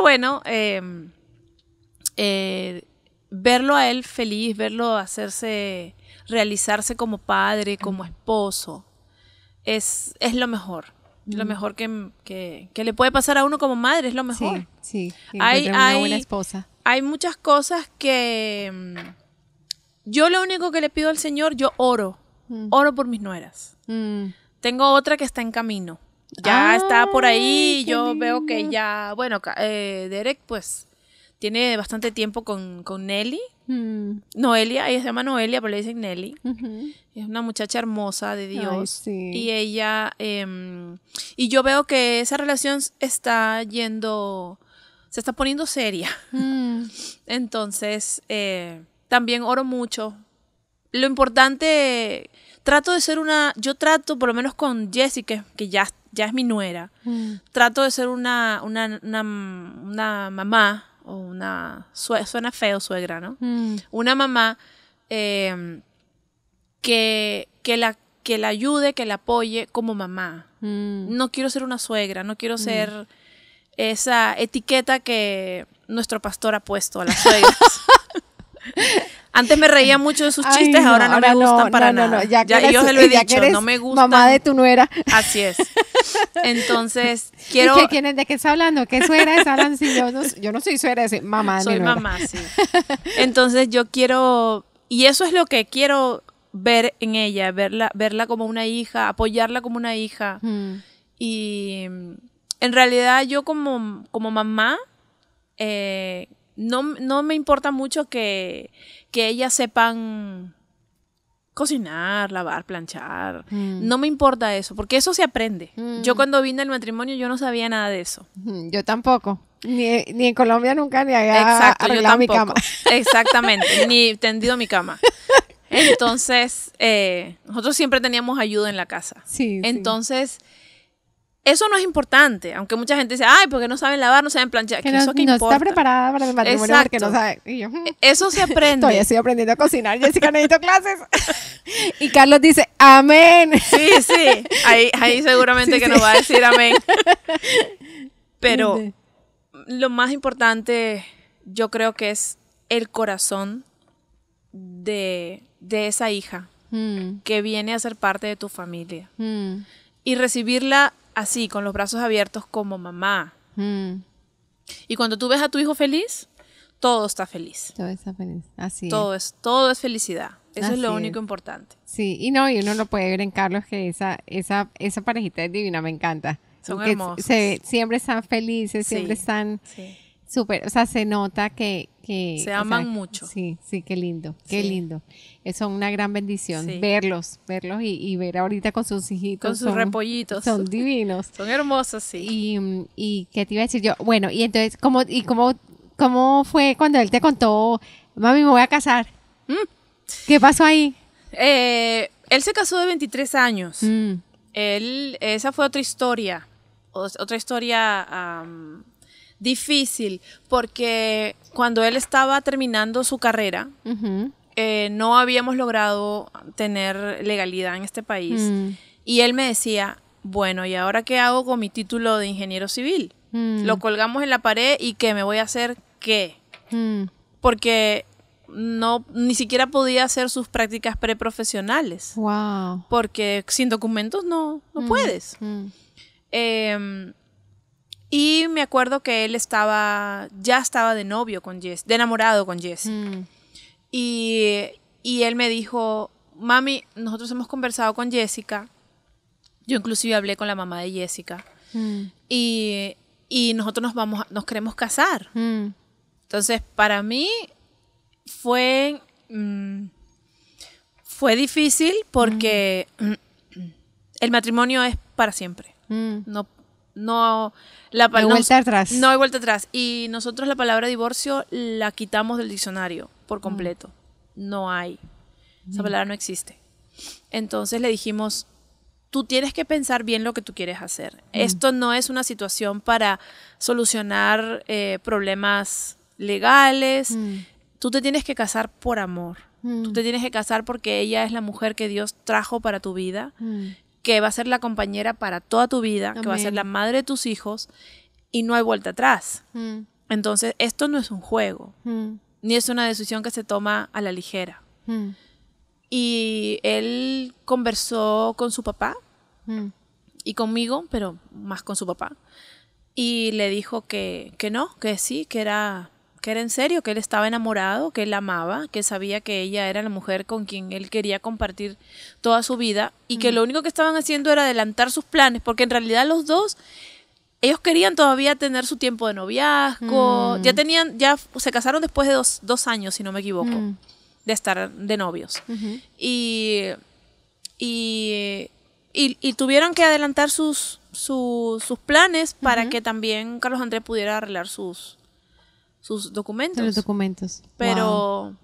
bueno, verlo a él feliz, verlo realizarse como padre, como esposo, es lo mejor. Lo mejor que le puede pasar a uno como madre, es lo mejor. Sí. Hay una buena esposa. Hay muchas cosas que yo lo único que le pido al Señor, yo oro por mis nueras. Tengo otra que está en camino. Ya está por ahí, yo lindo. Veo que ya, bueno, Derek pues tiene bastante tiempo con Nelly. Noelia, ella se llama Noelia, pero le dicen Nelly. Es una muchacha hermosa de Dios. Ay, sí. Y ella, y yo veo que esa relación se está poniendo seria. Entonces, también oro mucho. Lo importante, yo trato, por lo menos con Jessica, que ya es mi nuera, trato de ser una mamá, o suena feo suegra, ¿no? Una mamá que la ayude, que la apoye como mamá. No quiero ser una suegra, no quiero ser esa etiqueta que nuestro pastor ha puesto a las suegras. Antes me reía mucho de sus chistes, ahora no me gustan para nada. Ya yo se lo he dicho, no me gustan. Mamá de tu nuera. Así es. Entonces, quiero... ¿De qué está hablando? ¿Qué suegra está hablando? Sí, yo no soy suegra, soy mamá de mi nuera. Soy mamá, sí. Entonces, yo quiero... Y eso es lo que quiero ver en ella, verla como una hija, apoyarla como una hija. Y en realidad yo como mamá, no me importa mucho que ellas sepan cocinar, lavar, planchar. No me importa eso, porque eso se aprende. Yo cuando vine al matrimonio yo no sabía nada de eso. Yo tampoco. Ni en Colombia nunca ni había arreglado mi cama. Exactamente, ni tendido mi cama. Entonces, nosotros siempre teníamos ayuda en la casa. Sí, entonces, eso no es importante, aunque mucha gente dice, ay, porque no saben lavar, no saben planchar. Que no está preparada para el matrimonio porque no sabe. Y yo, eso se aprende. Todavía estoy aprendiendo a cocinar, Jessica, necesito clases. Y Carlos dice, amén. Sí, ahí seguramente que nos va a decir amén. Pero lo más importante, yo creo que es el corazón de esa hija que viene a ser parte de tu familia. Y recibirla así, con los brazos abiertos como mamá. Y cuando tú ves a tu hijo feliz, todo está feliz. Todo está feliz, así todo es felicidad. Eso así es lo único importante. Sí, y uno lo puede ver en Carlos, que esa parejita es divina, me encanta. Son hermosos. Siempre están felices, siempre están súper, o sea, se nota que se aman mucho. Sí, qué lindo, qué lindo. Son una gran bendición verlos y ver ahorita con sus hijitos. Con sus repollitos. Son divinos. Son hermosos, sí. Y ¿qué te iba a decir yo? Bueno, y entonces, ¿cómo fue cuando él te contó, mami, me voy a casar? ¿Qué pasó ahí? Él se casó de 23 años. Esa fue otra historia. Difícil, porque cuando él estaba terminando su carrera, no habíamos logrado tener legalidad en este país. Y él me decía, bueno, ¿y ahora qué hago con mi título de ingeniero civil? Lo colgamos en la pared y ¿qué? ¿Me voy a hacer qué? Porque ni siquiera podía hacer sus prácticas preprofesionales. Wow. Porque sin documentos no puedes. Y me acuerdo que él ya estaba de novio con Jess, de enamorado con Jess. Y él me dijo, mami, nosotros hemos conversado con Jessica. Yo inclusive hablé con la mamá de Jessica. Y nosotros nos queremos casar. Entonces, para mí fue difícil porque el matrimonio es para siempre. No hay vuelta atrás. No hay vuelta atrás. Y nosotros la palabra divorcio la quitamos del diccionario por completo. No hay. Esa palabra no existe. Entonces le dijimos, tú tienes que pensar bien lo que tú quieres hacer. Esto no es una situación para solucionar problemas legales. Tú te tienes que casar por amor. Tú te tienes que casar porque ella es la mujer que Dios trajo para tu vida. Que va a ser la compañera para toda tu vida, que va a ser la madre de tus hijos, y no hay vuelta atrás. Entonces, esto no es un juego, ni es una decisión que se toma a la ligera. Y él conversó con su papá y conmigo, pero más con su papá, y le dijo que no, que sí, que era en serio, que él estaba enamorado, que él la amaba, que sabía que ella era la mujer con quien él quería compartir toda su vida y que lo único que estaban haciendo era adelantar sus planes, porque en realidad los dos, ellos querían todavía tener su tiempo de noviazgo, ya se casaron después de dos años, si no me equivoco, de estar de novios. Y tuvieron que adelantar sus planes para que también Carlos Andrés pudiera arreglar sus documentos. Los documentos. Pero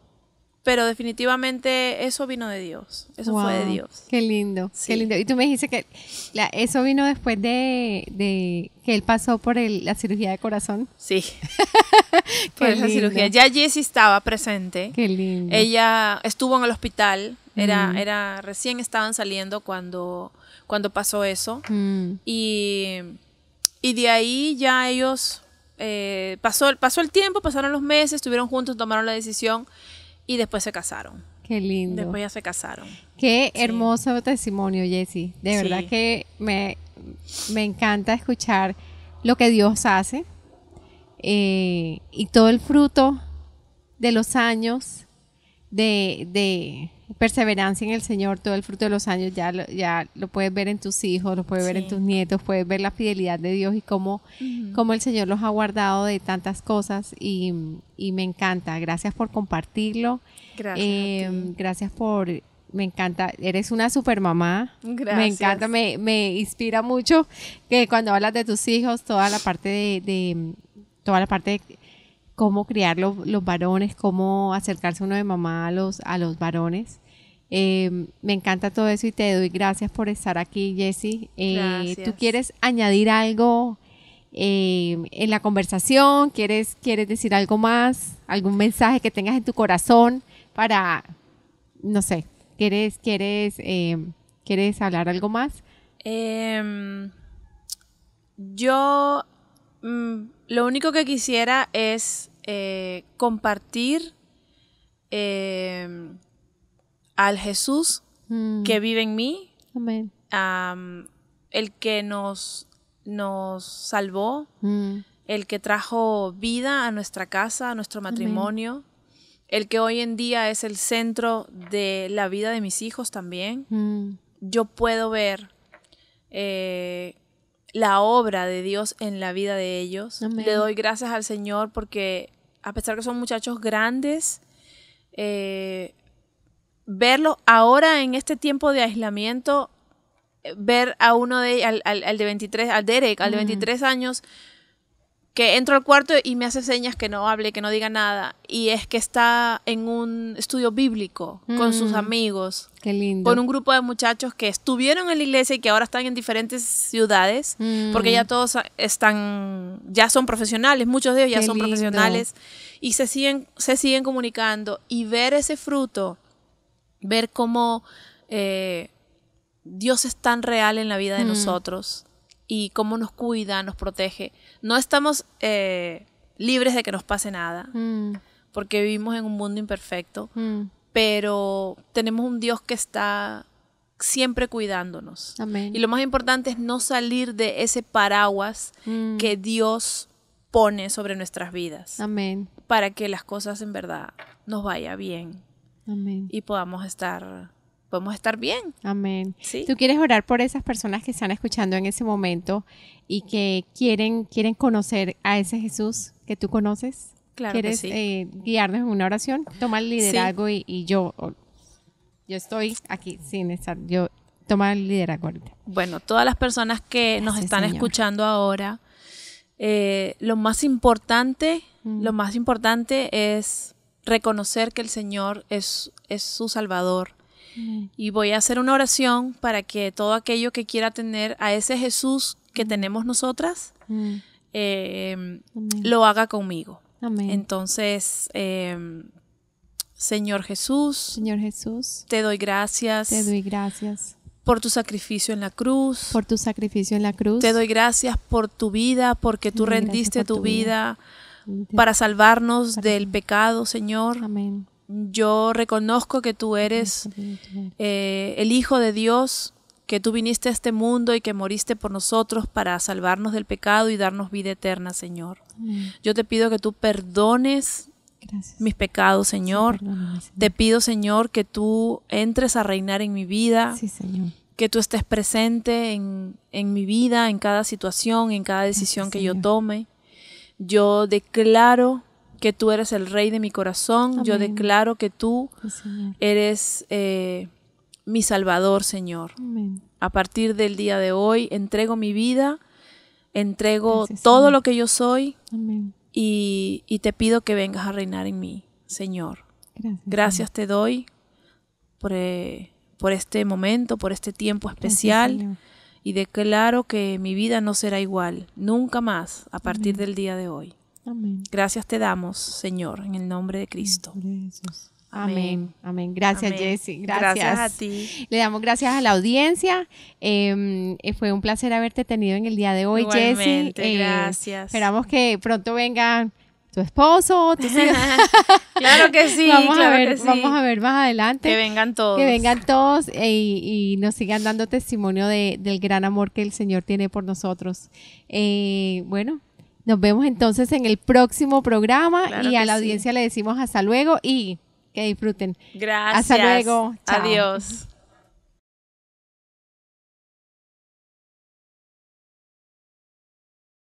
definitivamente eso vino de Dios. Eso fue de Dios. Qué lindo, qué lindo. Y tú me dijiste que eso vino después de que él pasó por la cirugía de corazón. Sí. Por esa cirugía. Ya Jessie estaba presente. Qué lindo. Ella estuvo en el hospital. Recién estaban saliendo cuando pasó eso. Y de ahí ya ellos... pasó el tiempo, pasaron los meses, estuvieron juntos, tomaron la decisión y después se casaron. Qué lindo. Después ya se casaron. Qué hermoso testimonio, Jessie. De verdad que me encanta escuchar lo que Dios hace y todo el fruto de los años de perseverancia en el Señor, todo el fruto de los años, ya lo puedes ver en tus hijos, lo puedes ver en tus nietos, puedes ver la fidelidad de Dios y cómo el Señor los ha guardado de tantas cosas y me encanta. Gracias por compartirlo. Gracias por... Me encanta, eres una super mamá. Gracias. Me encanta, me inspira mucho que cuando hablas de tus hijos, toda la parte de cómo criar los varones, cómo acercarse uno de mamá a los varones. Me encanta todo eso y te doy gracias por estar aquí, Jessie. ¿Tú quieres añadir algo en la conversación? ¿Quieres decir algo más? ¿Algún mensaje que tengas en tu corazón para, no sé, ¿quieres hablar algo más? Yo lo único que quisiera es compartir al Jesús que vive en mí. Amén. El que nos salvó, el que trajo vida a nuestra casa, a nuestro matrimonio. Amén. El que hoy en día es el centro de la vida de mis hijos también. Yo puedo ver la obra de Dios en la vida de ellos. Amén. Le doy gracias al Señor porque a pesar que son muchachos grandes, verlos ahora en este tiempo de aislamiento, ver a uno de ellos, al de 23, al Derek, al de 23 años, que entro al cuarto y me hace señas que no hable, que no diga nada. Y es que está en un estudio bíblico con sus amigos. Qué lindo. Con un grupo de muchachos que estuvieron en la iglesia y que ahora están en diferentes ciudades. Porque ya todos ya son profesionales. Muchos de ellos ya son profesionales. Y se siguen comunicando. Y ver ese fruto, ver cómo Dios es tan real en la vida de nosotros. Y cómo nos cuida, nos protege. No estamos libres de que nos pase nada, porque vivimos en un mundo imperfecto, pero tenemos un Dios que está siempre cuidándonos. Amén. Y lo más importante es no salir de ese paraguas que Dios pone sobre nuestras vidas. Amén. Para que las cosas en verdad nos vaya bien. Amén. Y podamos estar bien. Amén. ¿Sí? ¿Tú quieres orar por esas personas que están escuchando en ese momento y que quieren conocer a ese Jesús que tú conoces? Claro. ¿Quieres que sí. Guiarnos en una oración? Toma el liderazgo y yo estoy aquí sin estar. Yo toma el liderazgo ahorita. Bueno, todas las personas que nos están escuchando ahora, lo más importante es reconocer que el Señor es su Salvador. Y voy a hacer una oración para que todo aquello que quiera tener a ese Jesús que tenemos nosotras, lo haga conmigo. Amén. Entonces, Señor Jesús, te doy gracias. Por tu sacrificio en la cruz. Te doy gracias por tu vida, porque tú rendiste tu vida para salvarnos del pecado, Señor. Amén. Yo reconozco que tú eres el Hijo de Dios, que tú viniste a este mundo y que moriste por nosotros para salvarnos del pecado y darnos vida eterna, Señor. Yo te pido que tú perdones mis pecados, Señor. Te pido, Señor, que tú entres a reinar en mi vida. Sí, Señor. Que tú estés presente en mi vida, en cada situación, en cada decisión que yo tome. Yo declaro que tú eres el Rey de mi corazón. Amén. Yo declaro que tú eres mi Salvador, Señor. Amén. A partir del día de hoy, entrego mi vida, entrego todo lo que yo soy. Amén. Y te pido que vengas a reinar en mí, Señor. Gracias te doy por este momento, por este tiempo especial. Gracias, y declaro que mi vida no será igual, nunca más, a partir del día de hoy. Amén. Gracias te damos, Señor, en el nombre de Cristo. Amén. Amén. Gracias, Amén. Jessie. Gracias a ti. Le damos gracias a la audiencia. Fue un placer haberte tenido en el día de hoy, Jessie. Gracias. Esperamos que pronto vengan tu esposo, tus hijos. Claro que sí. Vamos a ver más adelante. Que vengan todos. Y nos sigan dando testimonio del gran amor que el Señor tiene por nosotros. Bueno, nos vemos entonces en el próximo programa. Claro, y a la audiencia le decimos hasta luego y Que disfruten. Gracias. Hasta luego. Chao. Adiós.